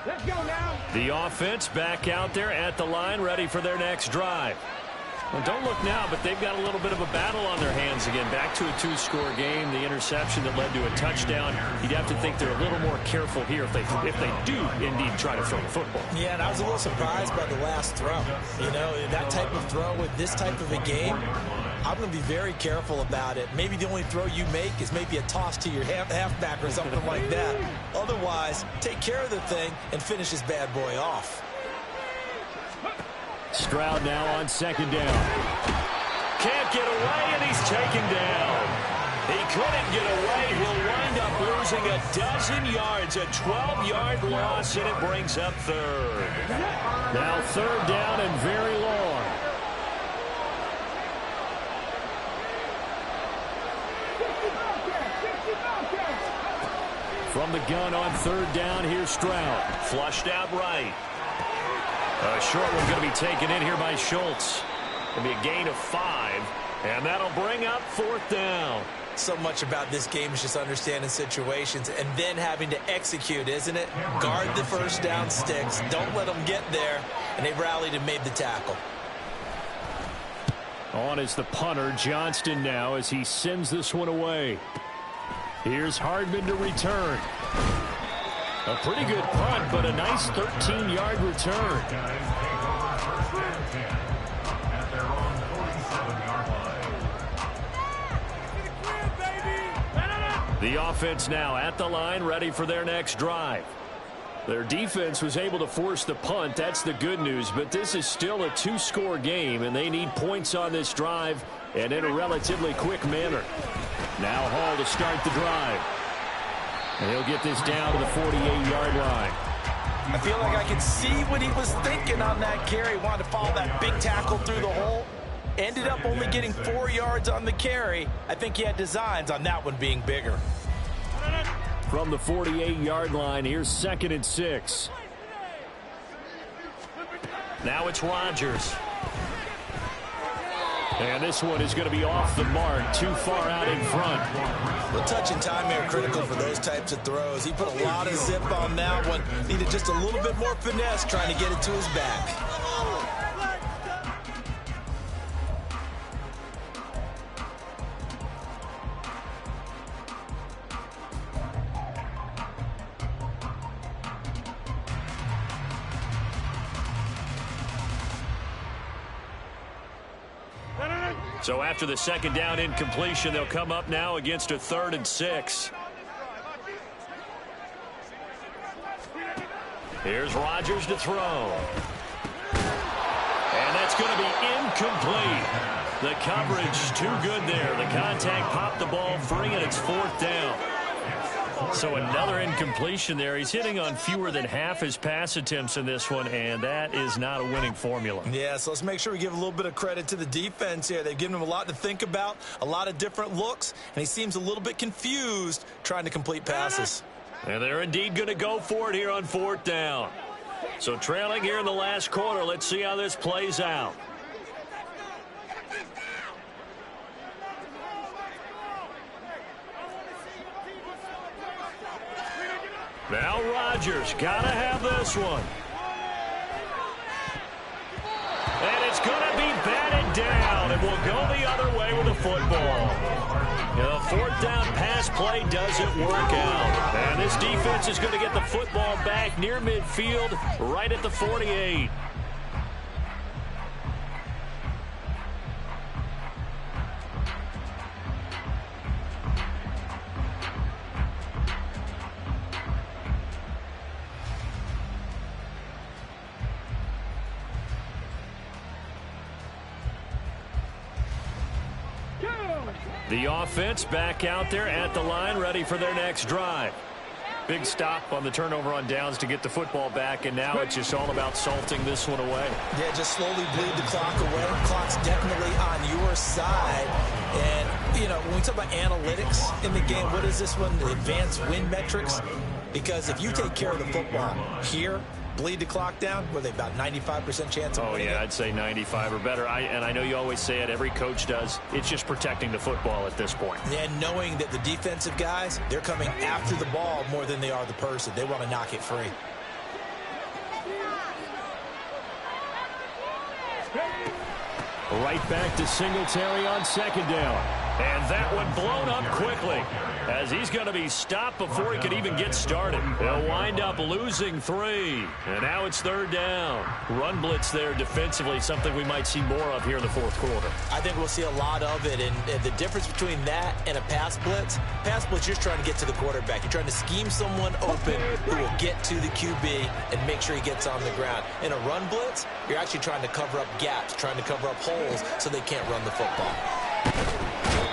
Let's go now. The offense back out there at the line, ready for their next drive. Well, don't look now, but they've got a little bit of a battle on their hands again. Back to a 2-score game. The interception that led to a touchdown. You'd have to think they're a little more careful here if they do indeed try to throw the football. Yeah, and I was a little surprised by the last throw. You know, that type of throw with this type of a game, I'm going to be very careful about it. Maybe the only throw you make is maybe a toss to your halfback or something like that. Otherwise, take care of the thing and finish this bad boy off. Stroud now on 2nd down. Can't get away, and he's taken down. He couldn't get away. He'll wind up losing a dozen yards, a 12-yard loss, and it brings up 3rd. Now 3rd down and very long. From the gun on 3rd down, here's Stroud. Flushed out right. A short one going to be taken in here by Schultz. It'll be a gain of 5, and that'll bring up 4th down. So much about this game is just understanding situations and then having to execute, isn't it? Guard the first down sticks. Don't let them get there, and they rallied and made the tackle. On is the punter, Johnston now, as he sends this one away. Here's Hardman to return. A pretty good punt, but a nice 13-yard return. The offense now at the line, ready for their next drive. Their defense was able to force the punt. That's the good news, but this is still a 2-score game, and they need points on this drive and in a relatively quick manner. Now Hall to start the drive. And he'll get this down to the 48-yard line. I feel like I could see what he was thinking on that carry. Wanted to follow that big tackle through the hole. Ended up only getting 4 yards on the carry. I think he had designs on that one being bigger. From the 48-yard line, here's 2nd and 6. Now it's Rodgers. And this one is going to be off the mark, too far out in front. The touch and time are critical for those types of throws. He put a lot of zip on that one. Needed just a little bit more finesse trying to get it to his back. So after the 2nd down incompletion, they'll come up now against a 3rd and 6. Here's Rodgers to throw. And that's going to be incomplete. The coverage too good there. The contact popped the ball free, and it's 4th down. So another incompletion there. He's hitting on fewer than half his pass attempts in this one, and that is not a winning formula. Yeah, so let's make sure we give a little bit of credit to the defense here. They've given him a lot to think about, a lot of different looks, and he seems a little bit confused trying to complete passes. And they're indeed going to go for it here on 4th down. So trailing here in the last quarter. Let's see how this plays out. Now Rodgers got to have this one. And it's going to be batted down. It will go the other way with the football. The 4th down pass play doesn't work out. And this defense is going to get the football back near midfield, right at the 48. The offense back out there at the line, ready for their next drive. Big stop on the turnover on downs to get the football back, and now it's just all about salting this one away. Yeah, just slowly bleed the clock away. Clock's definitely on your side. And, you know, when we talk about analytics in the game, what is this one? The advanced win metrics? Because if you take care of the football here, bleed the clock down, were they about 95% chance of winning? Oh, yeah, I'd say 95 or better. And I know you always say it, every coach does. It's just protecting the football at this point. And knowing that the defensive guys, they're coming after the ball more than they are the person. They want to knock it free. Right back to Singletary on 2nd down. And that one blown up quickly as he's going to be stopped before he could even get started. They'll wind up losing 3. And now it's 3rd down. Run blitz there defensively, something we might see more of here in the 4th quarter. I think we'll see a lot of it. And the difference between that and a pass blitz, you're just trying to get to the quarterback. You're trying to scheme someone open who will get to the QB and make sure he gets on the ground. In a run blitz, you're actually trying to cover up gaps, trying to cover up holes so they can't run the football.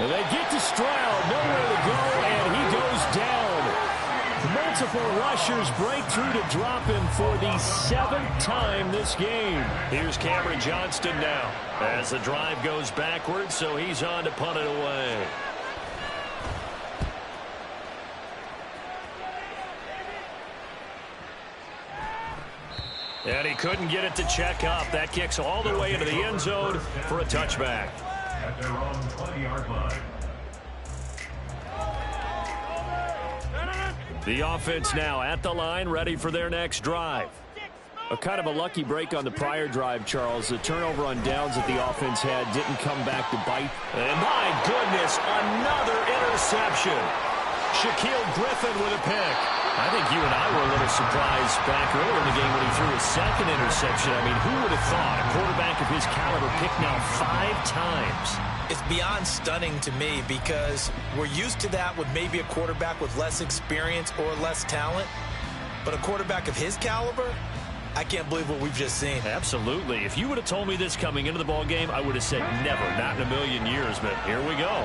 And they get to Stroud, nowhere to go, and he goes down. Multiple rushers break through to drop him for the 7th time this game. Here's Cameron Johnston now as the drive goes backwards, so he's on to punt it away. And he couldn't get it to check up. That kicks all the way into the end zone for a touchback. At their own 20-yard line. The offense now at the line, ready for their next drive. A kind of a lucky break on the prior drive, Charles. The turnover on downs that the offense had didn't come back to bite. And my goodness, another interception. Shaquille Griffin with a pick. I think you and I were a little surprised back earlier in the game when he threw his 2nd interception. I mean, who would have thought a quarterback of his caliber picked now 5 times? It's beyond stunning to me because we're used to that with maybe a quarterback with less experience or less talent. But a quarterback of his caliber, I can't believe what we've just seen. Absolutely. If you would have told me this coming into the ball game, I would have said never, not in a million years. But here we go.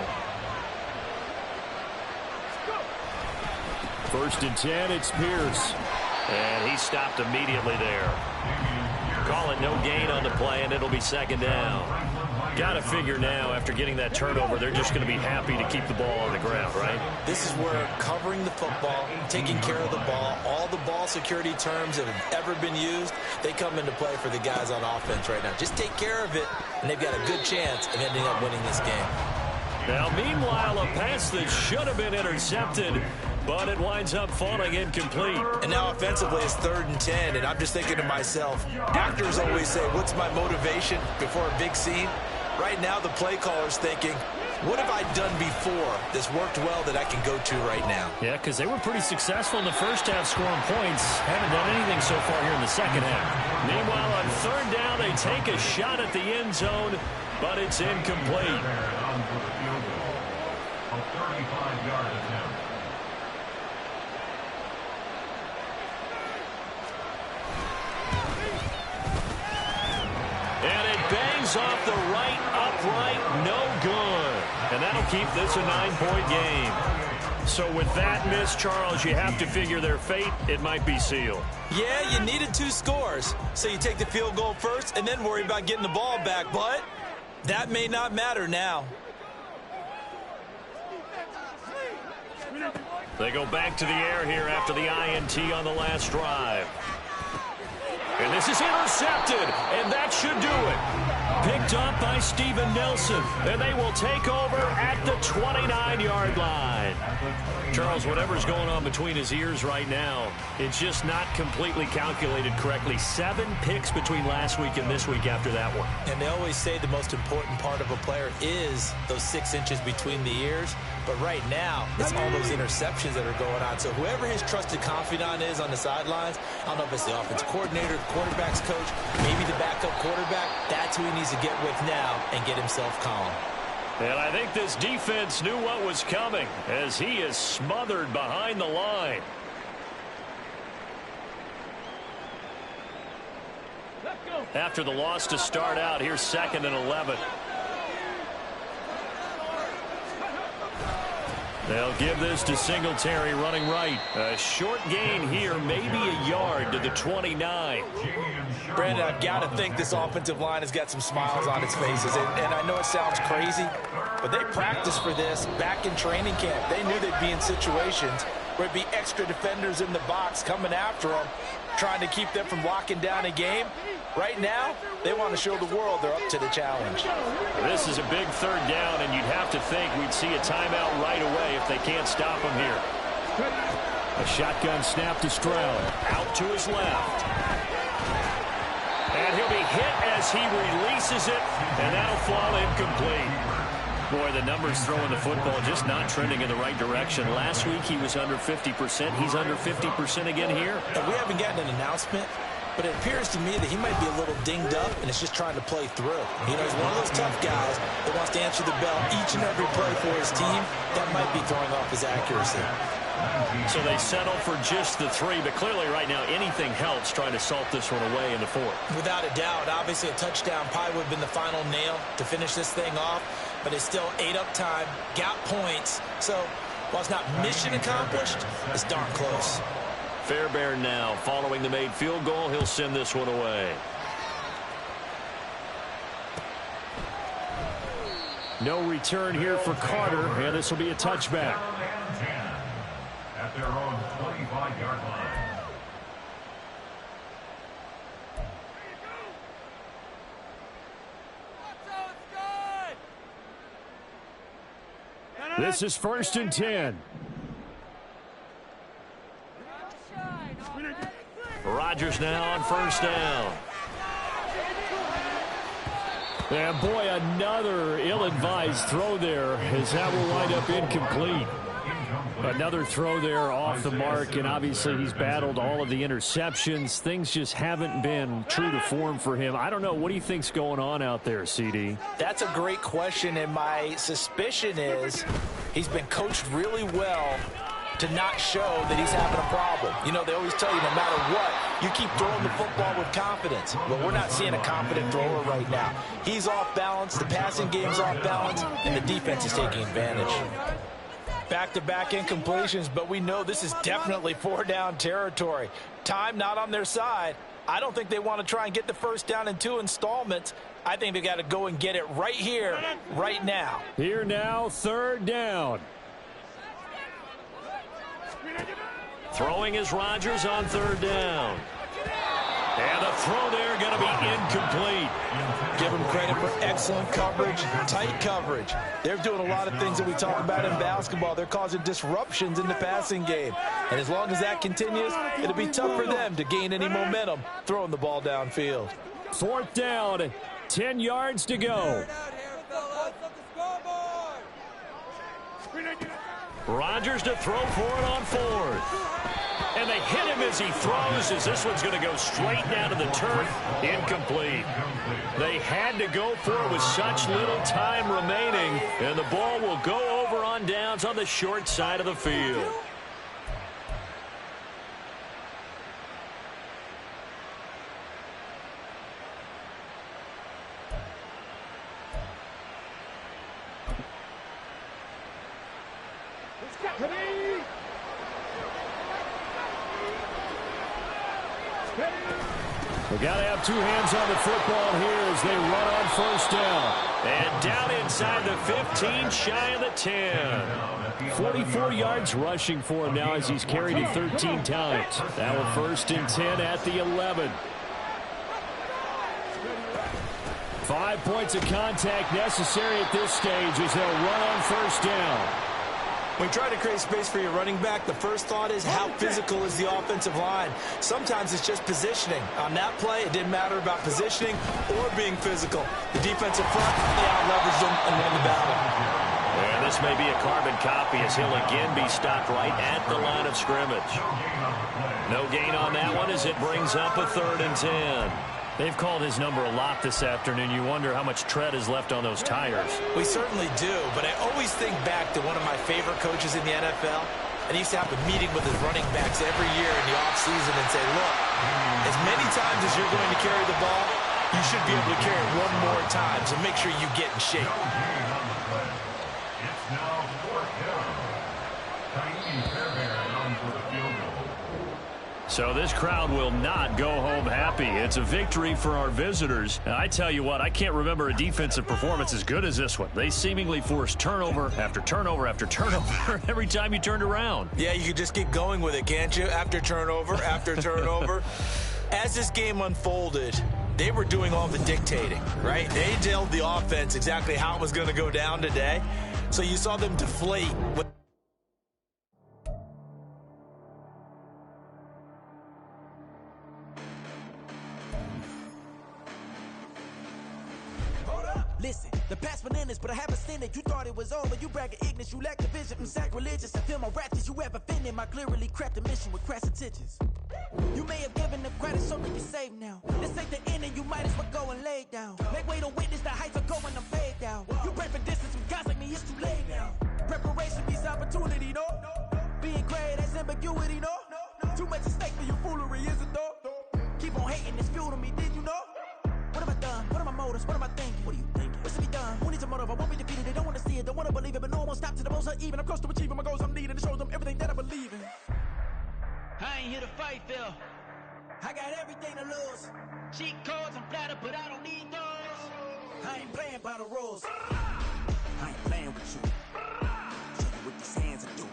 1st and 10, it's Pierce. And he stopped immediately there. Call it no gain on the play, and it'll be second down. Got to figure now, after getting that turnover, they're just going to be happy to keep the ball on the ground, right? This is where covering the football, taking care of the ball, all the ball security terms that have ever been used, they come into play for the guys on offense right now. Just take care of it, and they've got a good chance of ending up winning this game. Now, meanwhile, a pass that should have been intercepted, but it winds up falling incomplete. And now offensively it's 3rd and 10, and I'm just thinking to myself, actors always say, what's my motivation before a big scene? Right now the play caller's thinking, what have I done before that's worked well that I can go to right now? Yeah, because they were pretty successful in the first half scoring points. Haven't done anything so far here in the second half. Meanwhile, on 3rd down, they take a shot at the end zone, but it's incomplete. And it bangs off the right upright, no good. And that'll keep this a 9-point game. So with that miss, Charles, you have to figure their fate. It might be sealed. Yeah, you needed 2 scores. So you take the field goal first and then worry about getting the ball back. But that may not matter now. They go back to the air here after the INT on the last drive. And this is intercepted, and that should do it. Picked up by Steven Nelson, and they will take over at the 29-yard line. Charles, whatever's going on between his ears right now, it's just not completely calculated correctly. 7 picks between last week and this week after that one. And they always say the most important part of a player is those 6 inches between the ears. But right now, it's all those interceptions that are going on. So whoever his trusted confidant is on the sidelines, I don't know if it's the offensive coordinator, the quarterback's coach, maybe the backup quarterback, that's who he needs to get with now and get himself calm. And I think this defense knew what was coming as he is smothered behind the line. After the loss to start out, here's 2nd and 11. They'll give this to Singletary running right. A short gain here, maybe a yard to the 29. Brandon, I've got to think this offensive line has got some smiles on its faces. And I know it sounds crazy, but they practiced for this back in training camp. They knew they'd be in situations where it'd be extra defenders in the box coming after them, trying to keep them from locking down a game. Right now, they want to show the world they're up to the challenge. This is a big 3rd down, and you'd have to think we'd see a timeout right away if they can't stop him here. A shotgun snap to Stroud. Out to his left. And he'll be hit as he releases it, and that'll fall incomplete. Boy, the numbers throwing the football just not trending in the right direction. Last week he was under 50%. He's under 50% again here. And we haven't gotten an announcement, but it appears to me that he might be a little dinged up and is just trying to play through. You know, he's one of those tough guys that wants to answer the bell each and every play for his team. That might be throwing off his accuracy. So they settle for just the 3, but clearly right now anything helps trying to salt this one away in the 4th. Without a doubt, obviously a touchdown probably would have been the final nail to finish this thing off, but it's still 8 up time, got points. So while it's not mission accomplished, it's darn close. Fairbairn now following the made field goal. He'll send this one away. No return here for Carter, and this will be a touchback. At their own 25-yard line. This is 1st and 10. Rodgers now on 1st down. And boy, another ill-advised throw there as that will wind up incomplete. Another throw there off the mark, and obviously he's battled all of the interceptions. Things just haven't been true to form for him. I don't know. What do you think's going on out there, CD? That's a great question, and my suspicion is he's been coached really well to not show that he's having a problem. You know, they always tell you no matter what, you keep throwing the football with confidence. But we're not seeing a confident thrower right now. He's off balance, the passing game's off balance, and the defense is taking advantage. Back-to-back incompletions, but we know this is definitely 4-down territory. Time not on their side. I don't think they want to try and get the first down in 2 installments. I think they got to go and get it right here, right now. Here now, 3rd down. Throwing is Rodgers on 3rd down. And the throw there going to be incomplete. Give them credit for excellent coverage, tight coverage. They're doing a lot of things that we talk about in basketball. They're causing disruptions in the passing game. And as long as that continues, it'll be tough for them to gain any momentum throwing the ball downfield. 4th down, 10 yards to go. Rodgers to throw for it on 4th. And they hit him as he throws, as this one's going to go straight down to the turf. Incomplete. They had to go for it with such little time remaining, and the ball will go over on downs on the short side of the field. We got to have 2 hands on the football here as they run on 1st down. And down inside the 15, shy of the 10. 44 yards rushing for him now as he's carried it 13 times. Now a 1st and 10 at the 11. 5 points of contact necessary at this stage as they'll run on 1st down. When you try to create space for your running back, the first thought is how physical is the offensive line. Sometimes it's just positioning. On that play, it didn't matter about positioning or being physical. The defensive front, they out-leveraged them and won the battle. And this may be a carbon copy as he'll again be stopped right at the line of scrimmage. No gain on that one as it brings up a 3rd and 10. They've called his number a lot this afternoon. You wonder how much tread is left on those tires. We certainly do, but I always think back to one of my favorite coaches in the NFL. And he used to have a meeting with his running backs every year in the offseason and say, look, as many times as you're going to carry the ball, you should be able to carry it one more time, so make sure you get in shape. It's now 4th down. Tiny Fairbairn on for the field goal. So this crowd will not go home happy. It's a victory for our visitors. And I tell you what, I can't remember a defensive performance as good as this one. They seemingly forced turnover after turnover after turnover every time you turned around. Yeah, you could just keep going with it, can't you? After turnover, after turnover. As this game unfolded, they were doing all the dictating, right? They told the offense exactly how it was going to go down today. So you saw them deflate. Listen, the past bananas, but I haven't seen it. You thought it was over, you bragging ignorance, you lack the vision. I'm sacrilegious, I feel my ratchets, you ever offended my clearly crafted mission with crass intentions. You may have given them credit, so that you're safe now. This ain't the end, and you might as well go and lay down. Make way to witness the heights are going, I'm fade down. You pray for distance with guys like me, it's too late now. Preparation means opportunity, no? Being great, that's ambiguity, no? Too much at stake for your foolery, is it though? Keep on hating, it's fuel to me, did you know? What have I done? What are my motives? What am I thinking? What are you thinking? What's to be done? Who needs a motive? I won't be defeated. They don't want to see it, don't want to believe it, but no one won't stop to the most uneven. I'm close to achieving my goals. I'm needing to show them everything that I believe in. I ain't here to fight, Phil. I got everything to lose. Cheat codes, I'm flattered, but I don't need those. I ain't playing by the rules. I ain't playing with you. Show you what these hands are doing.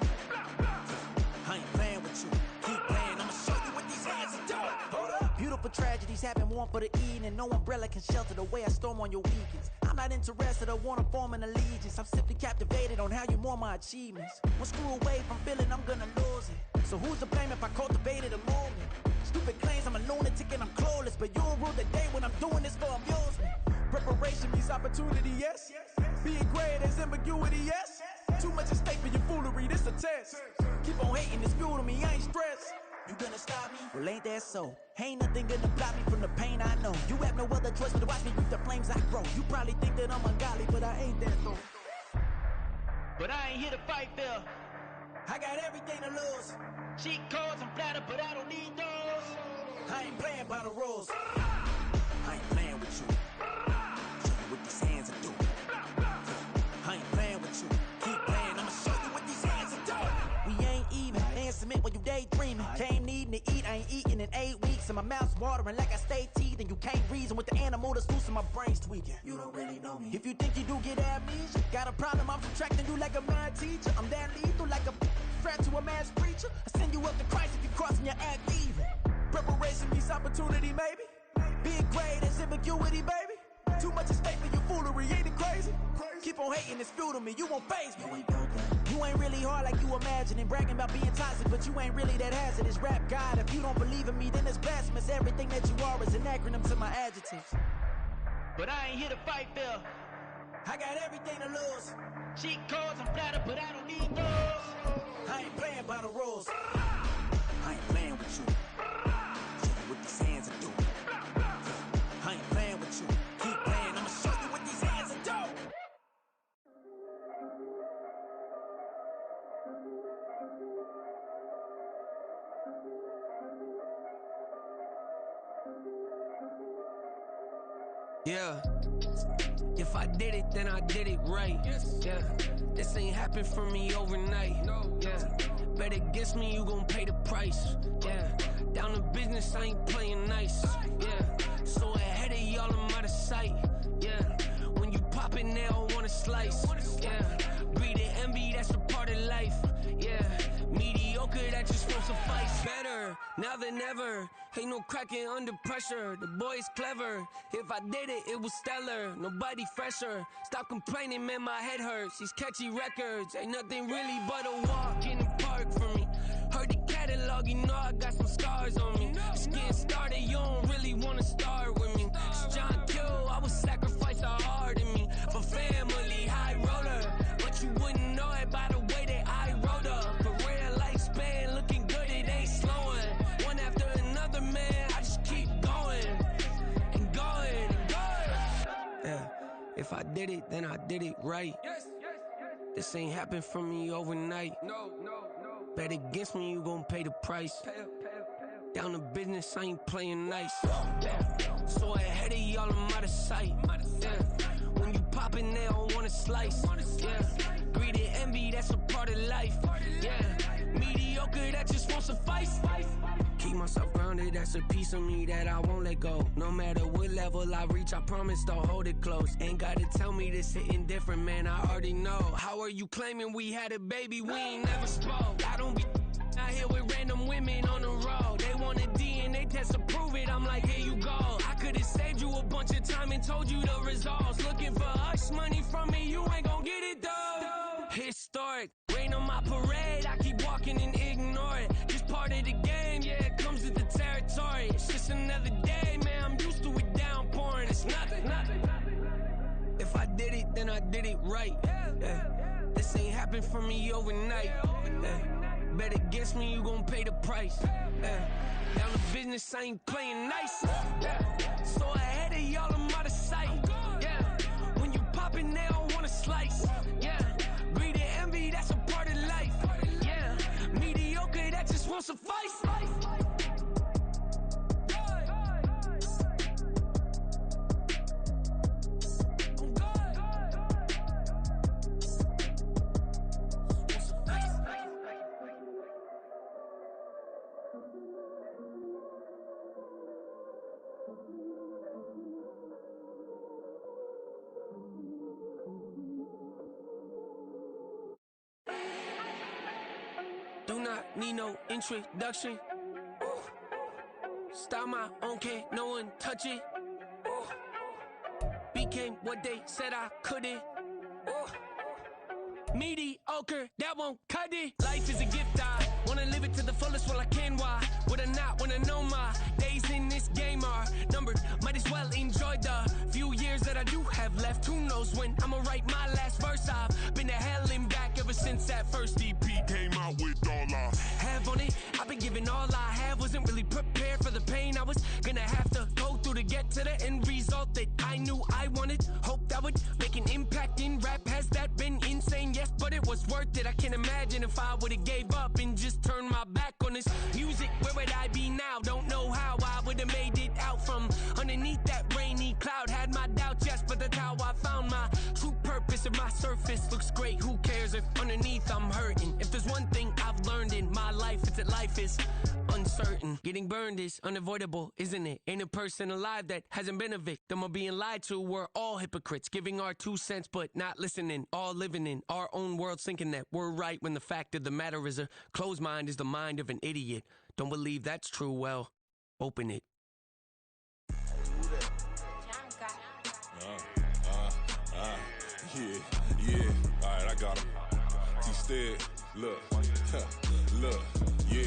I ain't playing with you. Keep playing, I'ma show you what these hands are doing. Hold up. Beautiful tragedies happen, one for the evening. No umbrella can shelter the way I storm on your weekends. I'm not interested, I wanna form an allegiance. I'm simply captivated on how you mourn my achievements. One screw away from feeling I'm gonna lose it. So who's to blame if I cultivated a movement? Stupid claims I'm a lunatic and I'm clueless, but you'll rule the day when I'm doing this for amusement. Preparation means opportunity, yes. Being great as ambiguity, yes. Too much at stake for your foolery, this a test. Keep on hating, it's fuel to me, I ain't stressed. You gonna stop me? Well, ain't that so? Ain't nothing gonna block me from the pain I know. You have no other choice but to watch me reap the flames I grow. You probably think that I'm ungodly, but I ain't that though. But I ain't here to fight, Phil. I got everything to lose. Cheat codes, I'm flattered, but I don't need those. I ain't playing by the rules. I ain't playing with you. Show you what these hands are doing. I ain't playing with you. Keep playing, I'ma show you what these hands laying cement when you daydreaming. Came needing to eat, I ain't eating in 8 weeks. And my mouth's watering like I stay teeth. And you can't reason with the animal that's loose and my brain's tweaking. You don't really know me. If you think you do get amnesia, got a problem, I'm subtracting you like a mad teacher. I'm that lethal like a threat to a mass preacher. I send you up to Christ if you crossing your act even. Preparation meets opportunity, maybe. Big grade is ambiguity, baby. Too much at stake for your foolery, ain't it crazy? Keep on hating, it's fuel to me, you won't phase me. You ain't really hard like you imagine and bragging about being toxic, but you ain't really that hazardous. Rap God, if you don't believe in me, then it's blasphemous. Everything that you are is an acronym to my adjectives. But I ain't here to fight, Phil. I got everything to lose. Cheat codes, I'm flattered, but I don't need those. I ain't playing by the rules. I ain't playing with you. Show you what these hands are doing. I ain't playing with you. Keep playing, I'ma show you what these hands are doing. Yeah. If I did it, then I did it right. Yeah. This ain't happened for me overnight. Yeah. Bet against me, you gon' pay the price. Yeah. Down to business, I ain't playing nice. Yeah. So ahead of y'all, I'm out of sight. Yeah. When you poppin', they all wanna slice. Yeah. Greed and envy, that's a part of life. Yeah. Mediocre, that just won't suffice. Better now than ever. Ain't no cracking under pressure. The boy's clever. If I did it, it was stellar. Nobody fresher. Stop complaining, man, my head hurts. These catchy records ain't nothing really but a walk in the park for me. Heard the catalog, you know I got some scars on me. Just getting started, you don't really wanna start with me. It's John Kill, I would sacrifice a heart in me. For family, high roller. But you wouldn't know it by the way that I wrote up. A real lifespan, looking good, it ain't slowing. One after another, man, I just keep going. And going, and going. Yeah, if I did it, then I did it right. This ain't happened for me overnight. Bet against me, you gon' pay the price. Down to business, I ain't playing nice. So ahead of y'all, I'm out of sight. Yeah. When you poppin', they don't wanna slice. Yeah. Greed and envy, that's a part of life. Yeah. Mediocre, that just won't suffice. Keep myself grounded, that's a piece of me that I won't let go. No matter what level I reach, I promise to hold it close. Ain't gotta tell me this hitting different, man, I already know. How are you claiming we had a baby, we ain't never spoke? I don't be out here with random women on the road. They want a DNA test to prove it, I'm like, here you go. I could've saved you a bunch of time and told you the results. Looking for hush money from me, you ain't gon' get it though. Historic, rain on my parade, I keep walking and ignore it. Just part of the game, yeah, it comes with the territory. It's just another day, man, I'm used to it downpouring. It's nothing. If I did it, then I did it right. Yeah. This ain't happened for me overnight. Yeah. Bet against me, you gon' pay the price. Yeah. Down to business, I ain't playing nice. Yeah. So ahead of y'all, I'm out of sight. Yeah. When you poppin', they don't wanna slice. Yeah. Greed and envy, that's a part of life. Yeah. Mediocre, that just won't suffice. Do not need no introduction. Ooh. Style my own, can't no one touch it. Ooh. Became what they said I couldn't. Ooh. Mediocre, that won't cut it. Life is a gift, I wanna live it to the fullest while I can. Why would I not wanna know my days in this game are numbered? Might as well enjoy the few years that I do have left. Who knows when I'ma write my last verse? I've been to hell and back ever since that first EP came out with all I have on it. I've been giving all I have, wasn't really prepared for the pain I was gonna have to go through to get to the end result that I knew I wanted. Hoped I would make an impact in rap. Has that been insane? Yes, but it was worth it. I can't imagine if I would've gave up and just turned my back on this music. Where would I be now? Don't know how I would've made it out from underneath that rainy cloud. Had my doubts, yes, but that's how I found my true purpose. If my surface looks great, who cares if underneath I'm hurting? If there's one thing I've learned in my life, life, it's that life is uncertain. Getting burned is unavoidable, isn't it? Ain't a person alive that hasn't been a victim of being lied to. We're all hypocrites, giving our 2 cents but not listening. All living in our own world, thinking that we're right when the fact of the matter is a closed mind is the mind of an idiot. Don't believe that's true, well, open it. Yeah, alright, I got him. T-Stead, look, yeah.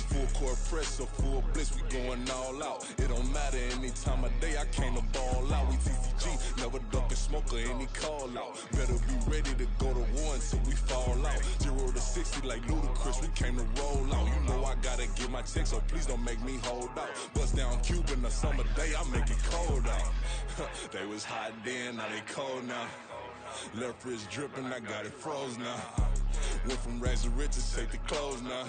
Full court press, so full blitz, we going all out. It don't matter any time of day, I came to ball out. We TCG, never duck a smoker, any call out. Better be ready to go to war until we fall out. 0 to 60 like Ludacris, we came to roll out. You know I gotta get my check, so please don't make me hold out. Bust down Cuban a summer day, I make it cold out. They was hot then, now they cold now. Left wrist dripping, I got it froze now. Went from rags to riches, take the clothes now.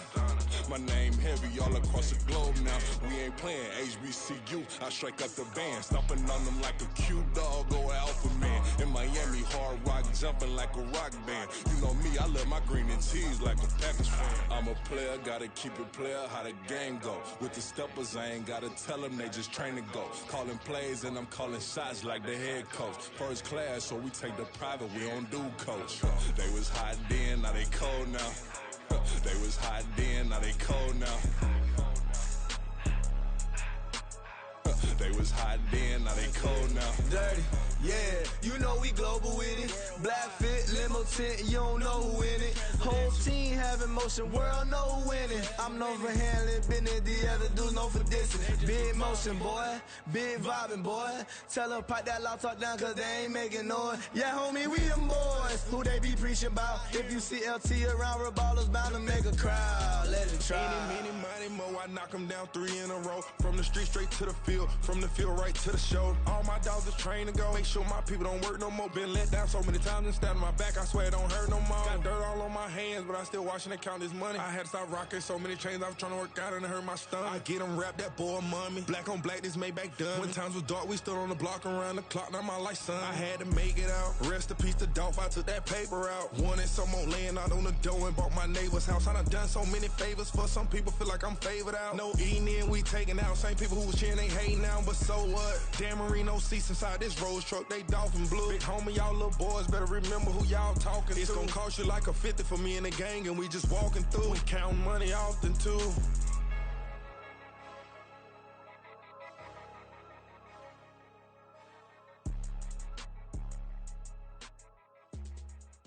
My name heavy all across the globe now. We ain't playing HBCU, I strike up the band. Stomping on them like a cute dog or alpha man. In Miami, hard rock jumping like a rock band. You know me, I love my green and cheese like a Packers fan. I'm a player, gotta keep it player, how the game go. With the steppers, I ain't gotta tell them, they just train to go. Calling plays and I'm calling shots like the head coach. First class, so we take the private, we don't do coach. They was hot then, now they cold now. They was hot then, now they cold now. They was hot then, now they cold now. Dirty, yeah, you know we global with it. Black fit, limo tint, you don't know who in it. Whole team having motion, world know who winning. I'm known for handling business, the other dudes known for dissing. Big motion, boy, big vibing, boy. Tell them pipe that loud talk down, cause they ain't making noise. Yeah, homie, we them boys, who they be preaching about. If you see LT around, Reballo's bound to make a crowd. Let it try. Any, money, mo, I knock them down 3 in a row. From the street straight to the field, from the field right to the show. All my dogs are trained to go. Make sure my people don't work no more. Been let down so many times and stand on my back, I swear it don't hurt no more. Got dirt all on my hands, but I still watching and count this money. I had to stop rocking so many chains, I was trying to work out and it hurt my stomach. I get them wrapped, that boy mommy. Black on black, this Maybach done. When times was dark, we stood on the block around the clock, now my life son. I had to make it out. Rest in peace to Dolph, I took that paper out. Wanted some more laying out on the dough and bought my neighbor's house. I done done so many favors for some people, feel like I'm favored out. No eating in, we taking out. Same people who was cheering, they hating now, but so what? Dan Marino seats inside this Rolls truck, they dolphin blue. Big homie, y'all little boys better remember who y'all talking to. It's gonna cost you like a 50 for me and the gang, and we just walking through. We counting money often too.